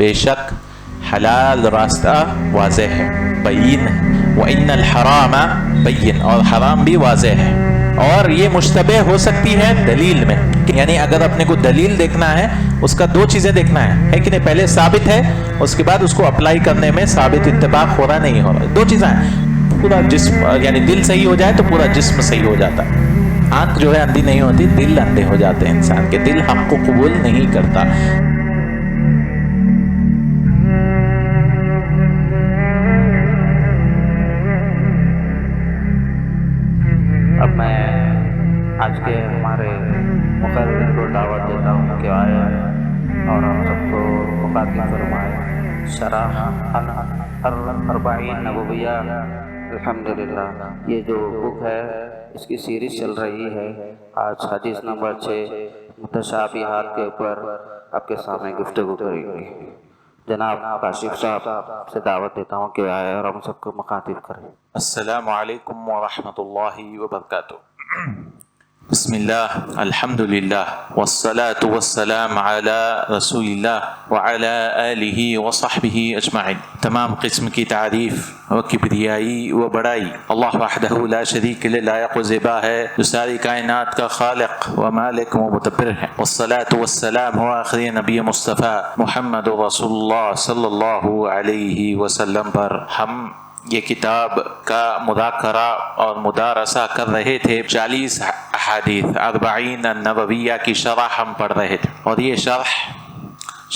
بے شک حلال راستہ واضح ہے، بین ہے، وَإِنَّ الْحَرَامَ بین، اور حرام بھی واضح ہے۔ اور یہ مشتبہ ہو سکتی ہے دلیل میں، یعنی اگر اپنے کو دلیل دیکھنا ہے اس کا دو چیزیں دیکھنا ہے کہ نہیں، پہلے ثابت ہے اس کے بعد اس کو اپلائی کرنے میں ثابت اتفاق ہو رہا نہیں ہو رہا، دو چیزیں ہیں۔ پورا جسم یعنی دل صحیح ہو جائے تو پورا جسم صحیح ہو جاتا ہے۔ آنکھ جو ہے اندھی نہیں ہوتی، دل اندھے ہو جاتے ہیں، انسان کے دل حق کو قبول نہیں کرتا۔ اب میں آج کے ہمارے مقرر کو دعوت دیتا ہوں کہ آئے اور ہم سب کو مخاطب فرمائے شرح الاربعین نبویہ۔ الحمدللہ یہ جو بک ہے اس کی سیریز چل رہی ہے، آج حدیث نمبر 6 متشابہات کے اوپر آپ کے سامنے گفتگو کریں گے۔ جناب کاشف صاحب سے دعوت دیتا ہوں کہ آئے اور ہم سب کو مخاطب کریں۔ السلام علیکم ورحمۃ اللہ وبرکاتہ۔ بسم اللہ، الحمدللہ، والصلاة والسلام علی رسول اللہ وعلی آلہ وصحبہ اجمعین۔ تمام قسم کی تعریف و کبریائی و بڑائی اللہ وحدہ لا شریک لہ لائق و زیبا ہے، جو ساری کائنات کا خالق و مالک و مدبر ہے۔ والصلاة والسلام ہو آخری نبی مصطفیٰ محمد رسول اللہ صلی اللہ علیہ وسلم پر۔ ہم یہ کتاب کا مذاکرہ اور مدارسہ کر رہے تھے، 40 احادیث 40 النبویہ کی شرح ہم پڑھ رہے تھے، اور یہ شرح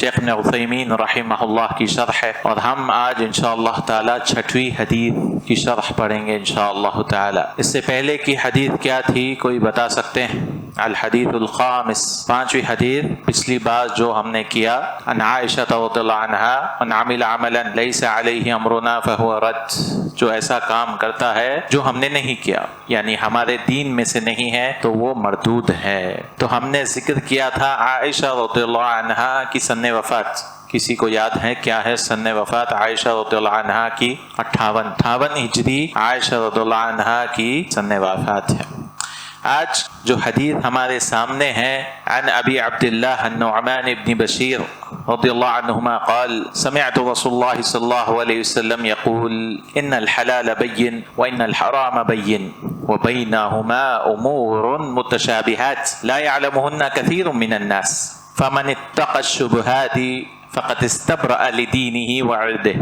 شیخ ابن عثیمین رحمہ اللہ کی شرح ہے، اور ہم آج انشاءاللہ تعالی 6ویں حدیث کی شرح پڑھیں گے انشاءاللہ تعالی۔ اس سے پہلے کی حدیث کیا تھی، کوئی بتا سکتے ہیں؟ الحدیث الخامس، 5ویں حدیث پچھلی بار جو ہم نے کیا، ان عائشہ رضی اللہ عنہا من عمل عملا لیس علیہ امرنا فہو رد، جو ایسا کام کرتا ہے جو ہم نے نہیں کیا، یعنی ہمارے دین میں سے نہیں ہے تو وہ مردود ہے۔ تو ہم نے ذکر کیا تھا عائشہ رضی اللہ عنہا کی سن وفات، کسی کو یاد ہے کیا ہے سن وفات عائشہ رضی اللہ عنہا کی؟ 58 ہجری عائشہ رضی اللہ عنہا کی سن وفات ہے۔ آج جو حدیث ہمارے سامنے ہے، عن ابی عبداللہ النعمان بن بشیر رضی اللہ عنہما قال سمعت رسول اللہ صلی اللہ علیہ وسلم يقول ان الحلال بین وان الحرام بین وبینہما امور متشابہات لا يعلمهن كثير من الناس فمن اتقى الشبهات فقد استبرأ لدينه وعرضه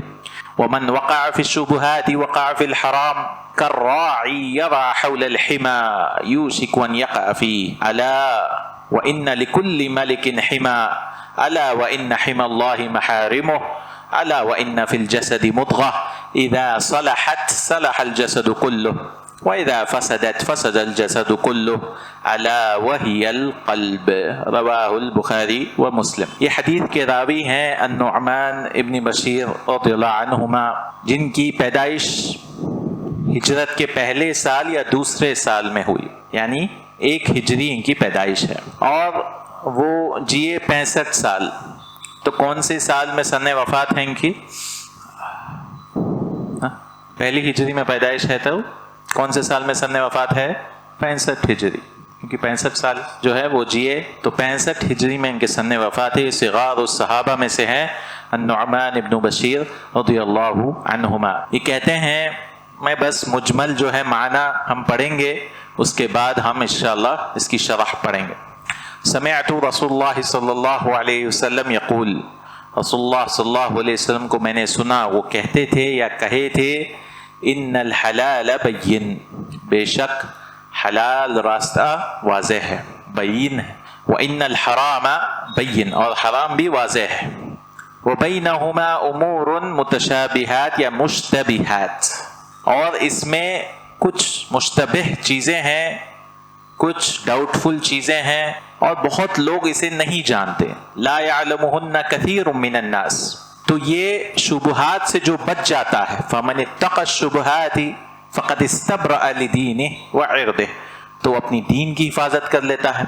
ومن وقع في الشبهات وقع في الحرام كالراعي يرعى حول الحمى يوشك أن يقع فيه ألا وإن لكل ملك حمى ألا وإن حمى الله محارمه ألا وإن في الجسد مضغة إذا صلحت صلح الجسد كله وإذا فسدت فسد الجسد كله ألا وهي القلب۔ رواہ البخاری و مسلم۔ یہ حدیث کے راوی ہیں النعمان ابن بشیر رضی اللہ عنہما، جن کی پیدائش ہجرت کے پہلے سال یا دوسرے سال میں ہوئی، یعنی 1 ہجری ان کی پیدائش ہے، اور وہ جیے 65 سال۔ تو کون سے سال میں سن وفات ہے ان کی؟ پہلی ہجری میں پیدائش ہے تو کون سے سال میں سن وفات ہے؟ 65 ہجری، کیونکہ 65 سال جو ہے وہ جیے، تو 65 ہجری میں ان کے سن وفات ہے۔ صغار الصحابہ میں سے ہیں النعمان ابن بشیر رضی اللہ عنہما۔ یہ کہتے ہیں، میں بس مجمل جو ہے معنی ہم پڑھیں گے، اس کے بعد ہم انشاءاللہ اس کی شرح پڑھیں گے۔ سمعت رسول اللہ صلی اللہ علیہ وسلم یقول، رسول اللہ صلی اللہ علیہ وسلم کو میں نے سنا وہ کہتے تھے یا کہے تھے، ان الحلال بین، بے شک حلال راستہ واضح ہے، بین ہے، وان الحرام بین، اور حرام بھی واضح ہے، وبینہما امور متشابہات یا مشتبہات، اور اس میں کچھ مشتبہ چیزیں ہیں، کچھ ڈاؤٹ فل چیزیں ہیں، اور بہت لوگ اسے نہیں جانتے۔ لا يعلمهن كثير من الناس، تو یہ شبہات سے جو بچ جاتا ہے، فمن اتقى الشبہات فقد استبرأ لدینه وعرضه، تو اپنی دین کی حفاظت کر لیتا ہے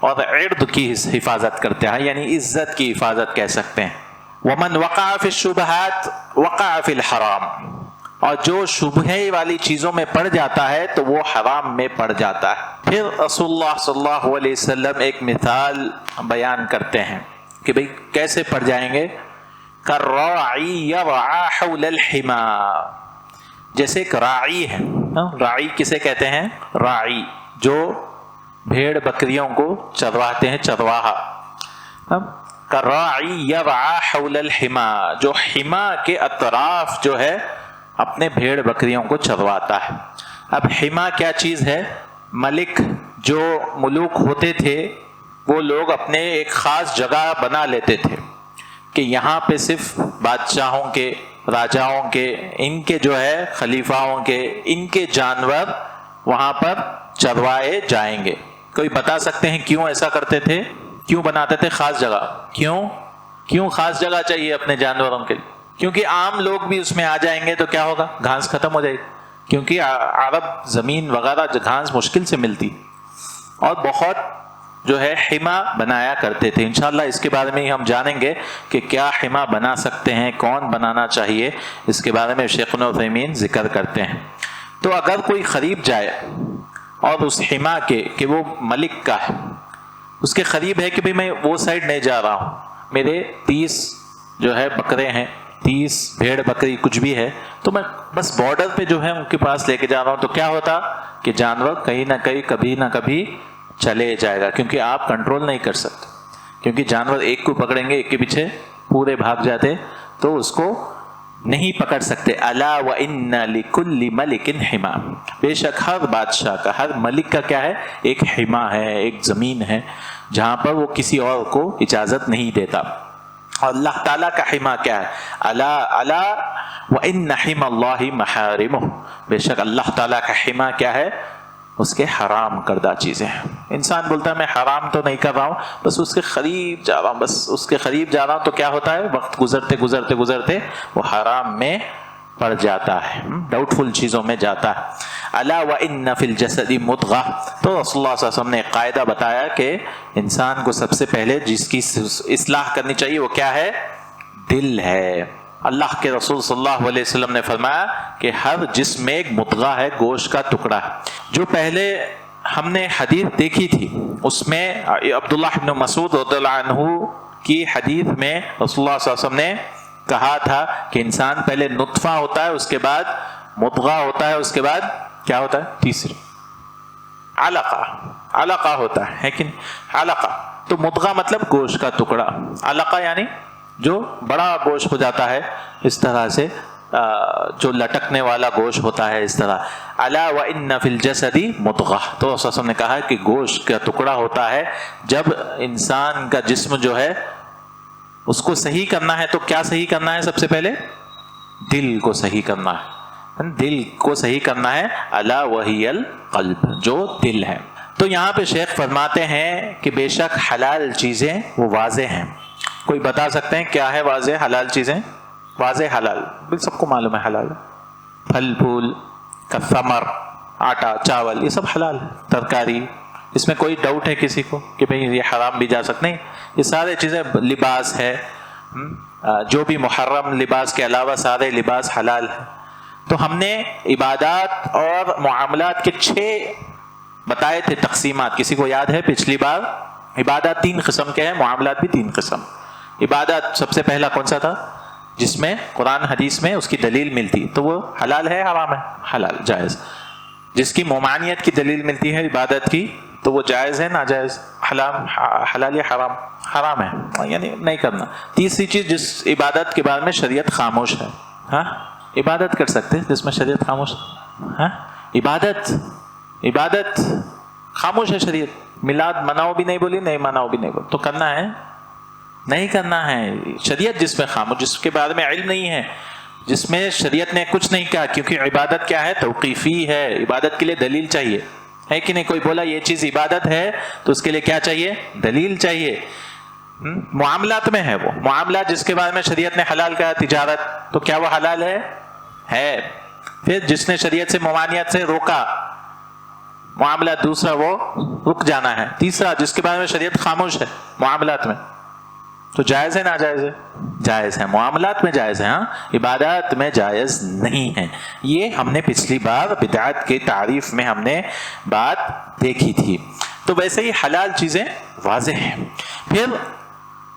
اور عرض کی حفاظت کرتا ہے، یعنی عزت کی حفاظت کہہ سکتے ہیں۔ ومن وقع في الشبہات وقع في الحرام، اور جو شبہے والی چیزوں میں پڑ جاتا ہے تو وہ حرام میں پڑ جاتا ہے۔ پھر رسول اللہ صلی اللہ علیہ وسلم ایک مثال بیان کرتے ہیں کہ بھئی کیسے پڑ جائیں گے، کالراعی یرعی حول الحما، جیسے ایک راعی ہے، راعی کسے کہتے ہیں؟ راعی جو بھیڑ بکریوں کو چرواتے ہیں، چرواہا. کالراعی یرعی حول الحما، جو حما کے اطراف جو ہے اپنے بھیڑ بکریوں کو چرواتا ہے. اب حما کیا چیز ہے؟ ملک، جو ملوک ہوتے تھے وہ لوگ اپنے ایک خاص جگہ بنا لیتے تھے کہ یہاں پہ صرف بادشاہوں کے، راجاؤں کے، ان کے جو ہے خلیفاؤں کے، ان کے جانور وہاں پر چروائے جائیں گے. کوئی بتا سکتے ہیں کیوں ایسا کرتے تھے؟ کیوں بناتے تھے خاص جگہ؟ کیوں خاص جگہ چاہیے اپنے جانوروں کے لیے؟ کیونکہ عام لوگ بھی اس میں آ جائیں گے تو کیا ہوگا؟ گھاس ختم ہو جائے گی. کیونکہ عرب زمین وغیرہ گھاس مشکل سے ملتی، اور بہت جو ہے حما بنایا کرتے تھے. انشاءاللہ اس کے بارے میں ہم جانیں گے کہ کیا حما بنا سکتے ہیں، کون بنانا چاہیے، اس کے بارے میں شیخ ابن عثیمین ذکر کرتے ہیں. تو اگر کوئی قریب جائے اور اس حما کے کہ وہ ملک کا ہے، اس کے قریب ہے کہ بھئی میں وہ سائڈ نہیں جا رہا ہوں، میرے 30 جو ہے بکرے ہیں، 30 بھیڑ بکری کچھ بھی ہے، تو میں بس بارڈر پہ جو ہے ان کے پاس لے کے جا رہا ہوں، تو کیا ہوتا کہ جانور کہیں نہ کہیں کبھی نہ کبھی چلے جائے گا، کیونکہ آپ کنٹرول نہیں کر سکتے. کیونکہ جانور ایک کو پکڑیں گے، ایک کے پیچھے پورے بھاگ جاتے تو اس کو نہیں پکڑ سکتے. الا وان لکل ملک حما، بے شک ہر بادشاہ کا، ہر ملک کا کیا ہے؟ ایک حما ہے، ایک زمین ہے جہاں پر وہ کسی اور کو اجازت نہیں دیتا. اور اللہ تعالیٰ کا حما کیا ہے؟ الا وان حما اللہ محارمہ، بے شک اللہ تعالیٰ کا حما کیا ہے؟ اس کے حرام کردہ چیزیں ہیں. انسان بولتا ہے میں حرام تو نہیں کر رہا ہوں، بس اس کے قریب جا رہا ہوں، بس اس کے قریب جا رہا ہوں، تو کیا ہوتا ہے؟ وقت گزرتے گزرتے گزرتے وہ حرام میں پڑ جاتا ہے، ڈاؤٹ فل چیزوں میں جاتا ہے. الا وان فی الجسد مضغہ، تو رسول اللہ صلی اللہ علیہ وسلم نے ایک قاعدہ بتایا کہ انسان کو سب سے پہلے جس کی اصلاح کرنی چاہیے وہ کیا ہے؟ دل ہے. اللہ کے رسول صلی اللہ علیہ وسلم نے فرمایا کہ ہر جسم میں ایک مضغہ ہے، گوشت کا ٹکڑا ہے. جو پہلے ہم نے حدیث دیکھی تھی اس میں عبداللہ بن مسعود رضی اللہ عنہ کی حدیث میں رسول اللہ صلی اللہ علیہ وسلم نے کہا تھا کہ انسان پہلے نطفہ ہوتا ہے، اس کے بعد مضغہ ہوتا ہے، اس کے بعد کیا ہوتا ہے؟ تیسری علقہ ہوتا ہے کہ علقہ. تو مضغہ مطلب گوشت کا ٹکڑا، علقہ یعنی جو بڑا گوشت ہو جاتا ہے، اس طرح سے جو لٹکنے والا گوشت ہوتا ہے، اس طرح. الا وان فی الجسد مضغہ، تو رسول اللہ نے کہا کہ گوشت کا ٹکڑا ہوتا ہے. جب انسان کا جسم جو ہے اس کو صحیح کرنا ہے تو کیا صحیح کرنا ہے؟ سب سے پہلے دل کو صحیح کرنا ہے، دل کو صحیح کرنا ہے. الا وہی القلب، جو دل ہے. تو یہاں پہ شیخ فرماتے ہیں کہ بے شک حلال چیزیں وہ واضح ہیں. کوئی بتا سکتے ہیں کیا ہے واضح حلال چیزیں؟ واضح حلال سب کو معلوم ہے، حلال پھل پھول کا ثمر، آٹا چاول، یہ سب حلال ہے. ترکاری، اس میں کوئی ڈاؤٹ ہے کسی کو کہ بھئی یہ حرام بھی جا سکتے؟ نہیں، یہ سارے چیزیں. لباس ہے، جو بھی محرم لباس کے علاوہ سارے لباس حلال ہے. تو ہم نے عبادات اور معاملات کے 6 بتائے تھے تقسیمات. کسی کو یاد ہے پچھلی بار؟ عبادات 3 قسم کے ہیں، معاملات بھی 3 قسم. عبادات سب سے پہلا کون سا تھا؟ جس میں قرآن حدیث میں اس کی دلیل ملتی، تو وہ حلال ہے حرام ہے؟ حلال، جائز. جس کی ممانعت کی دلیل ملتی ہے عبادت کی تو وہ جائز ہے ناجائز؟ حلال یا حرام؟ حرام ہے، یعنی نہیں کرنا. تیسری چیز جس عبادت کے بارے میں شریعت خاموش ہے، ہاں عبادت کر سکتے جس میں شریعت خاموش، ہاں عبادت خاموش ہے شریعت. میلاد مناؤ بھی نہیں بولی، نہیں مناؤ بھی نہیں بولی، تو کرنا ہے نہیں کرنا ہے. شریعت جس میں خاموش، جس کے بارے میں علم نہیں ہے، جس میں شریعت نے کچھ نہیں کہا، کیونکہ عبادت کیا ہے؟ توقیفی ہے. عبادت کے لیے دلیل چاہیے، ہے کہ نہیں؟ کوئی بولا یہ چیز عبادت ہے تو اس کے لیے کیا چاہیے؟ دلیل چاہیے. معاملات میں ہے وہ معاملات جس کے بارے میں شریعت نے حلال کہا، تجارت، تو کیا وہ حلال ہے؟ پھر جس نے شریعت سے ممانعت سے روکا معاملات، دوسرا وہ رک جانا ہے. تیسرا جس کے بارے میں شریعت خاموش ہے معاملات میں، تو جائز ہے ناجائز ہے؟ جائز ہے. معاملات میں جائز ہے، ہاں عبادات میں جائز نہیں ہے. یہ ہم نے پچھلی بار بدعت کی تعریف میں ہم نے بات دیکھی تھی. تو ویسے ہی حلال چیزیں واضح ہیں. پھر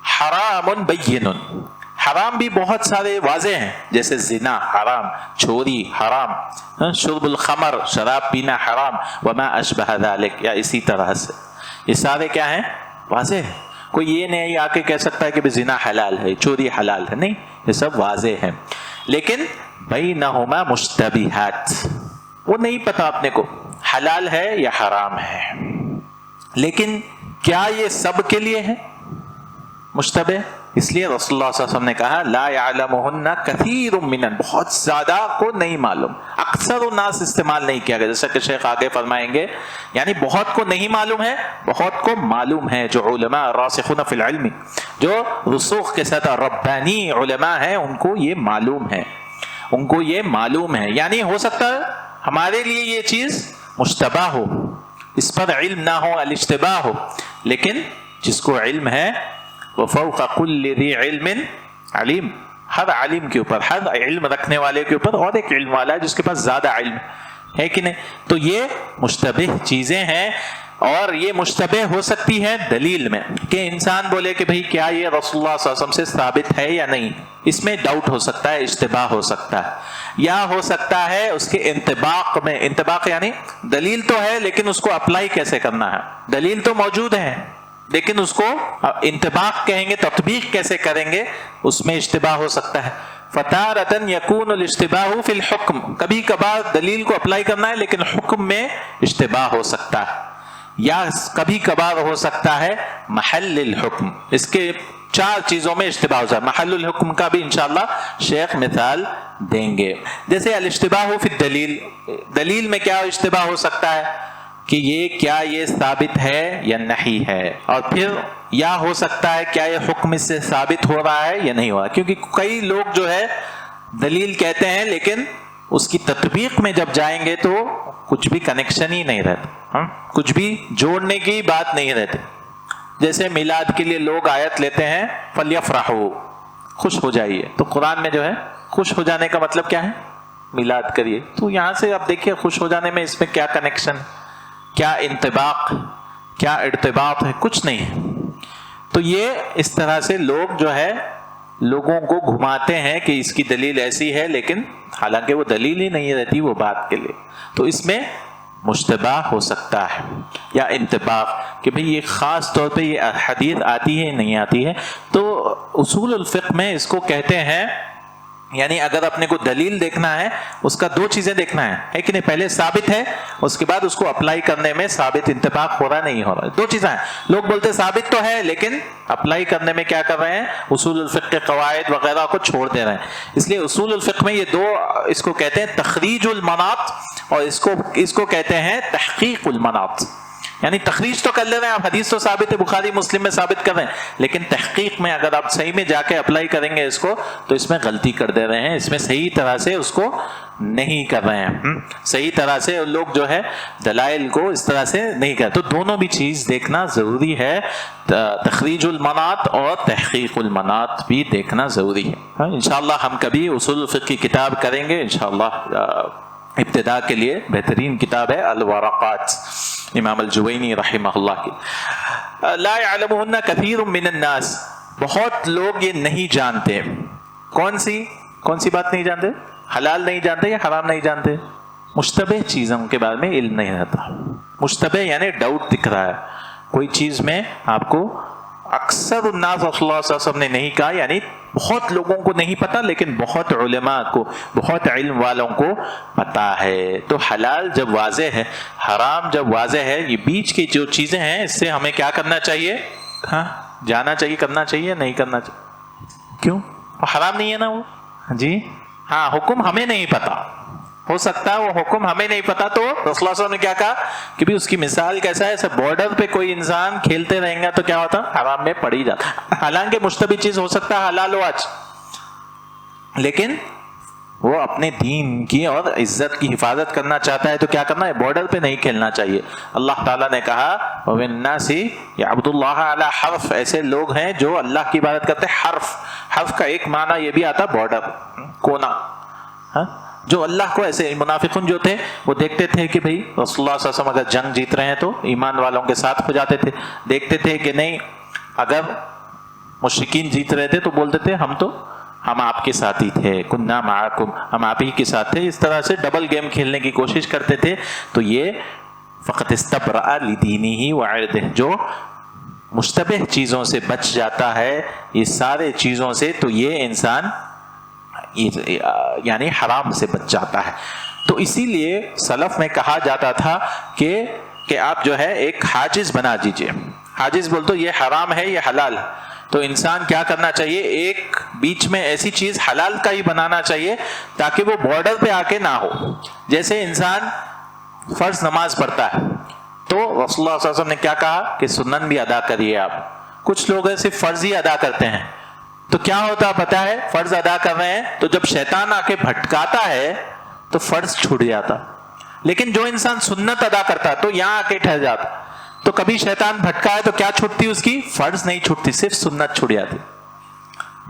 حرام بین، حرام بھی بہت سارے واضح ہیں، جیسے زنا حرام، چوری حرام، شرب الخمر شراب پینا حرام، وما اشبہ ذلک، یا اسی طرح سے یہ سارے کیا ہیں؟ واضح ہیں۔ کوئی یہ نہیں آ کے کہہ سکتا ہے کہ زنا حلال ہے، چوری حلال ہے، نہیں، یہ سب واضح ہیں۔ لیکن بینہما مشتبہات، وہ نہیں پتا اپنے کو حلال ہے یا حرام ہے، لیکن کیا یہ سب کے لیے ہے مشتبہ؟ اس لیے رسول اللہ صلی اللہ علیہ وسلم نے کہا لا یعلمہن کثیر من، بہت زیادہ کو نہیں معلوم، اکثر الناس استعمال نہیں کیا گیا، جیسا کہ شیخ آگے فرمائیں گے، یعنی بہت کو نہیں معلوم ہے، بہت کو معلوم ہے۔ جو علماء راسخون فی العلم، جو رسوخ کے ساتھ ربانی علماء ہیں، ان کو یہ معلوم ہے، ان کو یہ معلوم ہے۔ یعنی ہو سکتا ہے ہمارے لیے یہ چیز مشتبہ ہو، اس پر علم نہ ہو، الاشتباہ ہو، لیکن جس کو علم ہے وَفَوْقَ كُلِّ ذِي عِلْمٍ علیم، ہر عالم کے اوپر، ہر علم رکھنے والے کے اوپر اور ایک علم والا ہے جس کے پاس زیادہ علم ہے کہ نہیں؟ تو یہ مشتبہ چیزیں ہیں، اور یہ مشتبہ ہو سکتی ہے دلیل میں، کہ انسان بولے کہ بھئی کیا یہ رسول اللہ صلی اللہ علیہ وسلم سے ثابت ہے یا نہیں، اس میں ڈاؤٹ ہو سکتا ہے، اشتباہ ہو سکتا ہے، یا ہو سکتا ہے اس کے انطباق میں، انطباق یعنی دلیل تو ہے لیکن اس کو اپلائی کیسے کرنا ہے، دلیل تو موجود ہے لیکن اس کو انطباق کہیں گے، تطبیق کیسے کریں گے، اس میں اشتباہ ہو سکتا ہے۔ فَتَارَةً يَكُونُ الْاشْتِبَاهُ فِي الْحُكْمِ، کبھی کبھار دلیل کو اپلائی کرنا ہے لیکن حکم میں اشتباہ ہو سکتا ہے، یا کبھی کبھار ہو سکتا ہے محل الحکم، اس کے چار چیزوں میں اشتباہ ہو سکتا ہے۔ محل الحکم کا بھی انشاءاللہ شیخ مثال دیں گے، جیسے الاشتباہ فی الدلیل، دلیل میں کیا اشتباہ ہو سکتا ہے کہ یہ کیا یہ ثابت ہے یا نہیں ہے، اور پھر یا ہو سکتا ہے کیا یہ حکم اس سے ثابت ہو رہا ہے یا نہیں ہو رہا، کیونکہ کئی لوگ جو ہے دلیل کہتے ہیں لیکن اس کی تطبیق میں جب جائیں گے تو کچھ بھی کنیکشن ہی نہیں رہتا، کچھ بھی جوڑنے کی بات نہیں رہتی۔ جیسے میلاد کے لیے لوگ آیت لیتے ہیں فَلْيَفْرَحُوا، خوش ہو جائیے، تو قرآن میں جو ہے خوش ہو جانے کا مطلب کیا ہے؟ میلاد کریے، تو یہاں سے آپ دیکھیے خوش ہو جانے میں اس میں کیا کنیکشن، کیا انطباق، کیا ارتباط ہے، کچھ نہیں ہے۔ تو یہ اس طرح سے لوگ جو ہے لوگوں کو گھماتے ہیں کہ اس کی دلیل ایسی ہے، لیکن حالانکہ وہ دلیل ہی نہیں رہتی وہ بات کے لیے، تو اس میں مشتبہ ہو سکتا ہے یا انطباق، کہ بھئی یہ خاص طور پہ یہ حدیث آتی ہے نہیں آتی ہے۔ تو اصول الفقہ میں اس کو کہتے ہیں، یعنی اگر اپنے کو دلیل دیکھنا ہے اس کا دو چیزیں دیکھنا ہے کہ نہیں، پہلے ثابت ہے، اس کے بعد اس کو اپلائی کرنے میں ثابت انطباق ہو رہا نہیں ہو رہا، دو چیزیں ہیں۔ لوگ بولتے ثابت تو ہے لیکن اپلائی کرنے میں کیا کر رہے ہیں، اصول الفقہ کے قواعد وغیرہ کو چھوڑ دے رہے ہیں۔ اس لیے اصول الفقہ میں یہ دو، اس کو کہتے ہیں تخریج المناط، اور اس کو کہتے ہیں تحقیق المناط، یعنی تخریج تو کر لے رہے ہیں آپ، حدیث تو ثابت ہے، بخاری مسلم میں ثابت کر رہے ہیں، لیکن تحقیق میں اگر آپ صحیح میں جا کے اپلائی کریں گے اس کو تو اس میں غلطی کر دے رہے ہیں، اس میں صحیح طرح سے اس کو نہیں کر رہے ہیں، صحیح طرح سے لوگ جو ہے دلائل کو اس طرح سے نہیں کرتے۔ تو دونوں بھی چیز دیکھنا ضروری ہے، تخریج المناط اور تحقیق المناط بھی دیکھنا ضروری ہے۔ انشاءاللہ ہم کبھی اصول الفقہ کی کتاب کریں گے انشاءاللہ، ابتداء کے لیے بہترین کتاب ہے الورقات، امام الجوینی رحمہ اللہ کی۔ لا يعلمهن كثير من الناس، بہت لوگ یہ نہیں جانتے، کون سی بات نہیں جانتے؟ حلال نہیں جانتے یا حرام نہیں جانتے؟ مشتبہ چیزوں کے بارے میں علم نہیں رہتا۔ مشتبہ یعنی ڈاؤٹ دکھ رہا ہے کوئی چیز میں آپ کو، اکثر الناس صلی اللہ علیہ وسلم نے نہیں کہا، یعنی بہت لوگوں کو نہیں پتا لیکن بہت علماء کو، بہت علم والوں کو پتا ہے۔ تو حلال جب واضح ہے، حرام جب واضح ہے، یہ بیچ کی جو چیزیں ہیں اس سے ہمیں کیا کرنا چاہیے؟ جانا چاہیے، کرنا چاہیے، نہیں کرنا چاہیے؟ کیوں؟ حرام نہیں ہے نا وہ، جی ہاں، حکم ہمیں نہیں پتا، ہو سکتا ہے وہ حکم ہمیں نہیں پتا، تو رسول اللہ صلی اللہ علیہ وسلم نے کیا کہا کہ بھی اس کی مثال کیسا ہے، ایسے بارڈر پہ کوئی انسان کھیلتے رہیں گا تو کیا ہوتا، حرام میں پڑ ہی جاتا۔ حالانکہ مشتبہ چیز ہو سکتا ہے حلال ہو آج، لیکن وہ اپنے دین کی اور عزت کی حفاظت کرنا چاہتا ہے تو کیا کرنا ہے، بارڈر پہ نہیں کھیلنا چاہیے۔ اللہ تعالیٰ نے کہا وَالنَّاسِ يَعْبُدُ اللَّهَ عَلَى حرف، ایسے لوگ ہیں جو اللہ کی عبادت کرتے ہیں حرف کا ایک معنی یہ بھی آتا بارڈر، کونا، جو اللہ کو ایسے منافقون جو تھے وہ دیکھتے تھے کہ بھئی رسول اللہ صلی اللہ علیہ وسلم اگر جنگ جیت رہے ہیں تو ایمان والوں کے ساتھ ہو جاتے تھے، دیکھتے تھے کہ نہیں اگر مشرکین جیت رہے تھے تو بولتے تھے ہم تو ہم آپ کے ساتھی تھے، کننا معکم، ہم آپ ہی کے ساتھ تھے، اس طرح سے ڈبل گیم کھیلنے کی کوشش کرتے تھے. تو یہ فقط استبرأ لدینہ وعرضہ، جو مشتبہ چیزوں سے بچ جاتا ہے، یہ سارے چیزوں سے، تو یہ انسان یعنی حرام سے بچ جاتا ہے. تو اسی لیے سلف میں کہا جاتا تھا کہ آپ جو ہے ایک حاجز بنا دیجئے. حاجز بول تو یہ حرام ہے یہ حلال ہے، تو انسان کیا کرنا چاہیے، ایک بیچ میں ایسی چیز حلال کا ہی بنانا چاہیے تاکہ وہ بارڈر پہ آ کے نہ ہو. جیسے انسان فرض نماز پڑھتا ہے تو رسول اللہ صلی اللہ علیہ وسلم نے کیا کہا کہ سنن بھی ادا کریے آپ. کچھ لوگ صرف فرض ہی ادا کرتے ہیں، تو کیا ہوتا پتا ہے، فرض ادا کر رہے ہیں تو جب شیطان آ کے بھٹکاتا ہے تو فرض چھوٹ جاتا. لیکن جو انسان سنت ادا کرتا تو یہاں آ کے ٹھہر جاتا، تو کبھی شیطان بھٹکا ہے تو کیا چھوٹتی اس کی، فرض نہیں چھوٹتی، صرف سنت چھوٹ جاتی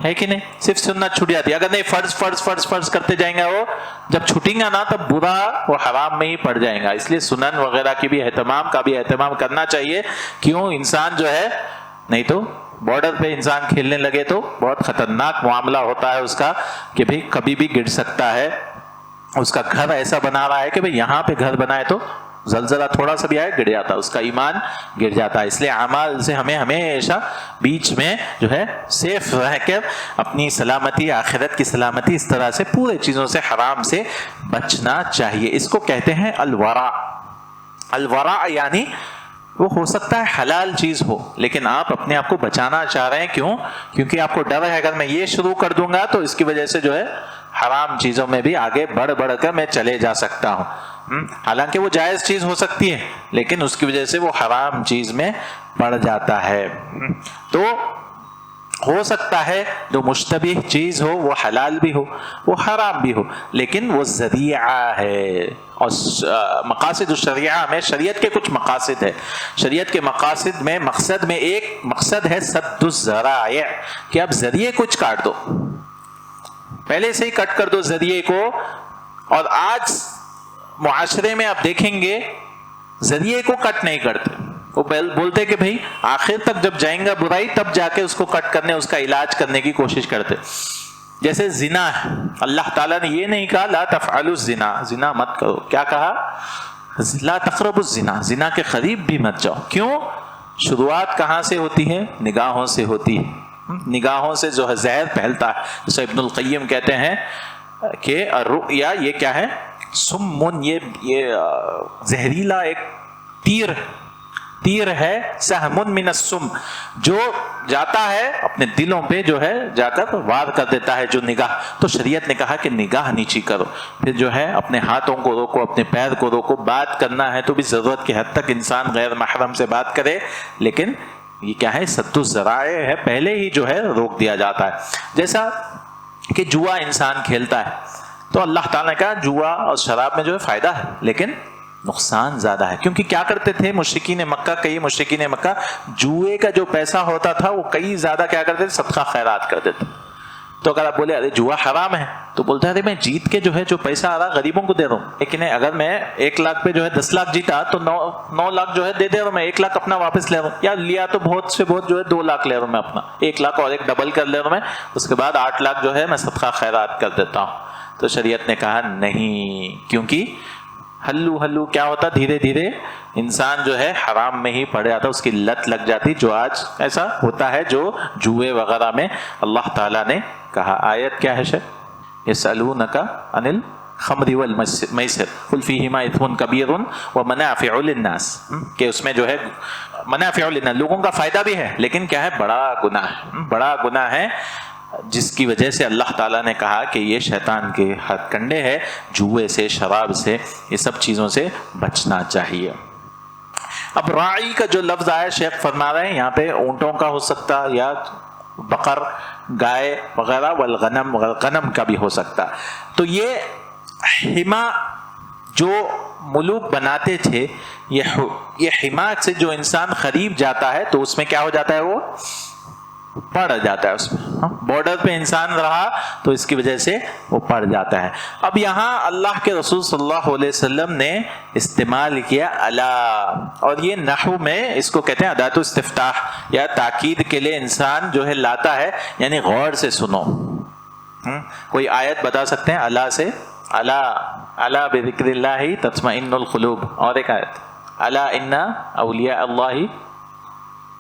ہے کہ نہیں، صرف سنت چھوٹ جاتی. اگر نہیں فرض فرض فرض فرض کرتے جائیں گے، وہ جب چھٹیں گا نا تب برا وہ حرام میں ہی پڑ جائیں گا. اس لیے سنن وغیرہ کی بھی اہتمام کرنا چاہیے. کیوں، انسان جو ہے نہیں تو بارڈر پہ انسان کھیلنے لگے تو بہت خطرناک معاملہ ہوتا ہے اس کا، کہ بھئی کبھی بھی گر سکتا ہے. اس کا گھر ایسا بنا رہا ہے کہ بھئی یہاں پہ گھر بنائے تو زلزلہ تھوڑا سا بھی آئے گر جاتا، اس کا ایمان گر جاتا ہے. اس لیے اعمال سے ہمیں ہمیشہ بیچ میں جو ہے سیف رہ کر اپنی سلامتی، آخرت کی سلامتی، اس طرح سے پورے چیزوں سے، حرام سے بچنا چاہیے. اس کو کہتے ہیں الورع. الورع یعنی وہ ہو سکتا ہے حلال چیز ہو لیکن آپ اپنے آپ کو بچانا چاہ رہے ہیں. کیوں؟ کیونکہ آپ کو ڈر ہے اگر میں یہ شروع کر دوں گا تو اس کی وجہ سے جو ہے حرام چیزوں میں بھی آگے بڑھ کر میں چلے جا سکتا ہوں. حالانکہ وہ جائز چیز ہو سکتی ہے لیکن اس کی وجہ سے وہ حرام چیز میں پڑ جاتا ہے. تو ہو سکتا ہے جو مشتبہ چیز ہو وہ حلال بھی ہو، وہ حرام بھی ہو، لیکن وہ ذریعہ ہے. اور مقاصد الشریعہ میں شریعت کے کچھ مقاصد ہے. شریعت کے مقاصد میں ایک مقصد ہے سد الذرائع، کہ اب ذریعے کچھ کاٹ دو، پہلے سے ہی کٹ کر دو ذریعے کو. اور آج معاشرے میں آپ دیکھیں گے ذریعے کو کٹ نہیں کرتے. وہ بولتے کہ بھئی آخر تک جب جائیں گا برائی تب جا کے اس کو کٹ کرنے، اس کا علاج کرنے کی کوشش کرتے. جیسے زنا ہے، اللہ تعالیٰ نے یہ نہیں کہا لا تفعلوا الزنا، زنا مت کرو. کیا کہا؟ لا تقربوا الزنا، زنا کے قریب بھی مت جاؤ. کیوں؟ شروعات کہاں سے ہوتی ہے؟ نگاہوں سے ہوتی ہے. نگاہوں سے جو ہے زہر پھیلتا ہے. جیسے ابن القیم کہتے ہیں کہ الرؤیا یہ کیا ہے؟ سمن، یہ زہریلا ایک تیر ہے، سہمن من السم، جو جاتا ہے اپنے دلوں پہ جو ہے جا کر وار کر دیتا ہے. جو نگاہ، تو شریعت نے کہا کہ نگاہ نیچی کرو. پھر جو ہے اپنے ہاتھوں کو روکو، اپنے پیر کو روکو. بات کرنا ہے تو بھی ضرورت کی حد تک انسان غیر محرم سے بات کرے، لیکن یہ کیا ہے؟ سد الذرائع ہے، پہلے ہی جو ہے روک دیا جاتا ہے. جیسا کہ جوا انسان کھیلتا ہے تو اللہ تعالیٰ نے کہا جوا اور شراب میں جو ہے فائدہ ہے لیکن نقصان زیادہ ہے. کیونکہ کیا کرتے تھے مشرکین مکہ، کئی مشرکین مکہ جوئے کا جو پیسہ ہوتا تھا وہ کئی زیادہ کیا کرتے تھے؟ صدقہ خیرات کرتے تھے. تو اگر آپ بولے ارے جوا حرام ہے تو بولتا ہے میں جیت کے جو ہے جو پیسہ آ رہا غریبوں کو دے رہا ہوں، لیکن اگر میں 1 لاکھ پہ جو ہے 10 لاکھ جیتا تو 9 لاکھ جو ہے دے رہا ہوں، میں 1 لاکھ اپنا واپس لے رہا ہوں. یا لیا تو بہت سے بہت جو ہے 2 لاکھ لے رہا ہوں میں اپنا، 1 لاکھ اور ایک ڈبل کر لے رہا ہوں میں، اس کے بعد 8 لاکھ جو ہے میں صدقہ خیرات کر دیتا ہوں. تو شریعت نے کہا نہیں، کیونکہ ہلو کیا ہوتا، دھیرے دھیرے انسان جو ہے حرام میں ہی پڑ جاتا، اس کی لت لگ جاتی، جو آج ایسا ہوتا ہے جو جوئے وغیرہ میں اللہ تعالیٰ نے کہا. آیت کیا ہے شاید؟ یسألونک عن الخمر والمیسر قل فیہما اثم کبیر ومنافع للناس، کہ اس میں جو ہے منافع للناس، لوگوں کا فائدہ بھی ہے لیکن کیا ہے؟ بڑا گناہ ہے، جس کی وجہ سے اللہ تعالیٰ نے کہا کہ یہ شیطان کے ہاتھ کنڈے ہے. جوئے سے، شراب سے، یہ سب چیزوں سے بچنا چاہیے. اب راعی کا جو لفظ آیا شیخ فرما رہے ہیں یہاں پہ اونٹوں کا ہو سکتا یا بقر، گائے وغیرہ، والغنم، غنم کا بھی ہو سکتا. تو یہ حما جو ملوک بناتے تھے، یہ حما سے جو انسان خریب جاتا ہے تو اس میں کیا ہو جاتا ہے؟ وہ پڑ جاتا ہے اس میں. بارڈر پہ انسان رہا تو اس کی وجہ سے وہ پڑ جاتا ہے. اب یہاں اللہ کے رسول صلی اللہ علیہ وسلم نے استعمال کیا الا، اور یہ نحو میں اس کو کہتے ہیں اداۃ استفتاح، یا تاکید کے لیے انسان جو ہے لاتا ہے، یعنی غور سے سنو. کوئی آیت بتا سکتے ہیں اللہ سے؟ الا بذکر اللہ تطمئن القلوب. اور ایک آیت الا ان اولیاء اللہ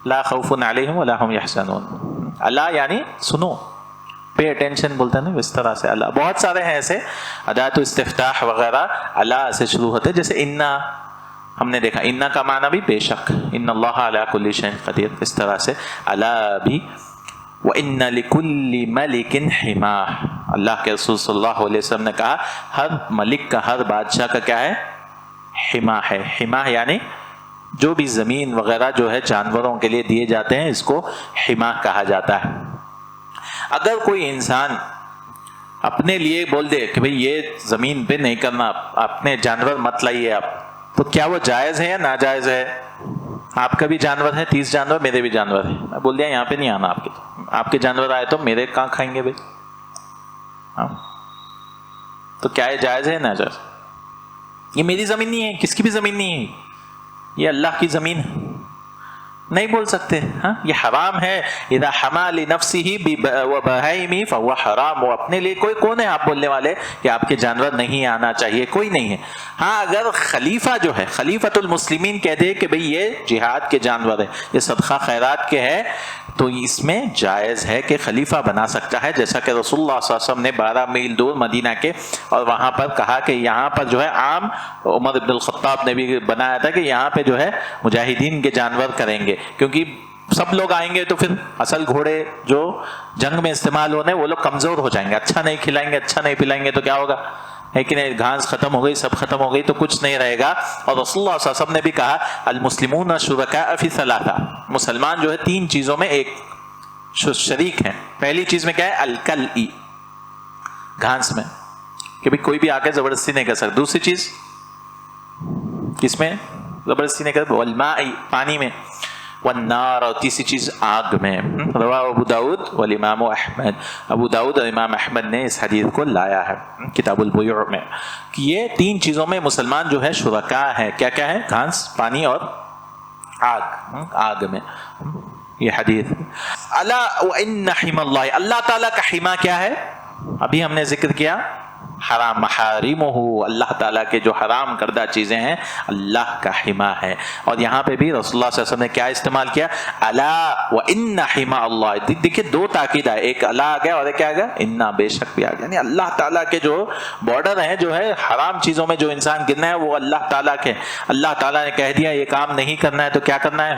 لا خوف علیہم ولا هم یحزنون. اللہ یعنی سنو، پے اٹینشن بولتے ہیں نا، اس طرح سے اللہ. بہت سارے ہیں ایسے ادات استفتاح وغیرہ اللہ سے شروع ہوتے ہیں، جیسے انا ہم نے دیکھا، انا کا معنی بھی بے شک، ان اللہ علی کل شیء قدیر، اس طرح سے اللہ بھی. وَإِنَّ لِكُلِّ مَلِكٍ حِمَاةً، اللہ کے رسول صلی اللہ علیہ وسلم نے کہا ہر ملک کا، ہر بادشاہ کا کیا ہے؟ حما ہے. حما یعنی جو بھی زمین وغیرہ جو ہے جانوروں کے لیے دیے جاتے ہیں، اس کو حما کہا جاتا ہے. اگر کوئی انسان اپنے لیے بول دے کہ بھئی یہ زمین پہ نہیں کرنا، اپنے جانور مت لائیے آپ، تو کیا وہ جائز ہے یا ناجائز ہے؟ آپ کا بھی جانور ہے، 30 جانور، میرے بھی جانور ہیں، میں بول دیا یہاں پہ نہیں آنا، آپ کے جانور آئے تو میرے کہاں کھائیں گے بھائی؟ ہاں، تو کیا یہ جائز ہے ناجائز؟ یہ میری زمین نہیں ہے، کس کی بھی زمین نہیں ہے، یہ اللہ کی زمین ہے، نہیں بول سکتے. ہاں، یہ حرام ہے. اذا حما لنفسه وبهائمه فهو حرام. وہ اپنے لیے کوئی کون ہے آپ بولنے والے کہ آپ کے جانور نہیں آنا چاہیے؟ کوئی نہیں ہے. ہاں، اگر خلیفہ جو ہے، خلیفۃ المسلمین کہہ دے کہ بھئی یہ جہاد کے جانور ہے، یہ صدقہ خیرات کے ہے، تو اس میں جائز ہے کہ خلیفہ بنا سکتا ہے، جیسا کہ رسول اللہ صلی اللہ علیہ وسلم نے 12 میل دور مدینہ کے اور وہاں پر کہا کہ یہاں پر جو ہے عام عمر بن الخطاب نے بھی بنایا تھا کہ یہاں پہ جو ہے مجاہدین کے جانور کریں گے، کیونکہ سب لوگ آئیں گے تو پھر اصل گھوڑے جو جنگ میں استعمال ہونے وہ لوگ کمزور ہو جائیں گے، اچھا نہیں کھلائیں گے، اچھا نہیں پلائیں گے تو کیا ہوگا؟ ہے کہ نہیں؟ گھاس ختم ہو گئی، سب ختم ہو گئی تو کچھ نہیں رہے گا. اور رسول اللہ صلی اللہ علیہ وسلم نے بھی کہا المسلمون شرکاء فی ثلاثہ، مسلمان جو ہے 3 چیزوں میں ایک شریک ہیں. پہلی چیز میں کیا ہے؟ الکلئی، گھاس میں، کہ بھی کوئی بھی آ کے زبردستی نہیں کر سکتا. دوسری چیز کس میں زبردستی نہیں کر؟ والماء، پانی میں. والنار، اور تیسری چیز آگ میں. رواہ ابو داؤد والامام احمد، ابو داؤد اور امام احمد نے اس حدیث کو لایا ہے کتاب البیوع میں، کہ یہ 3 چیزوں میں مسلمان جو ہے شرکاء ہے. کیا کیا ہے؟ گھاس، پانی اور آگ. آگ میں یہ حدیث. الا وان حما اللہ، اللہ تعالیٰ کا حما کیا ہے؟ ابھی ہم نے ذکر کیا حرام، محارمہ، اللہ تعالیٰ کے جو حرام کردہ چیزیں ہیں اللہ کا حما ہے. اور یہاں پہ بھی رسول اللہ صلی اللہ علیہ وسلم نے کیا استعمال کیا؟ الا وان حما اللہ. دیکھیے 2 تاکید ہے، ایک الا آ گیا اور ایک کیا آ گیا؟ انا، بے شک بھی آ گیا. یعنی اللہ تعالیٰ کے جو بارڈر ہیں، جو ہے حرام چیزوں میں جو انسان گرنا ہے وہ اللہ تعالیٰ کے. اللہ تعالیٰ نے کہہ دیا یہ کام نہیں کرنا ہے تو کیا کرنا ہے؟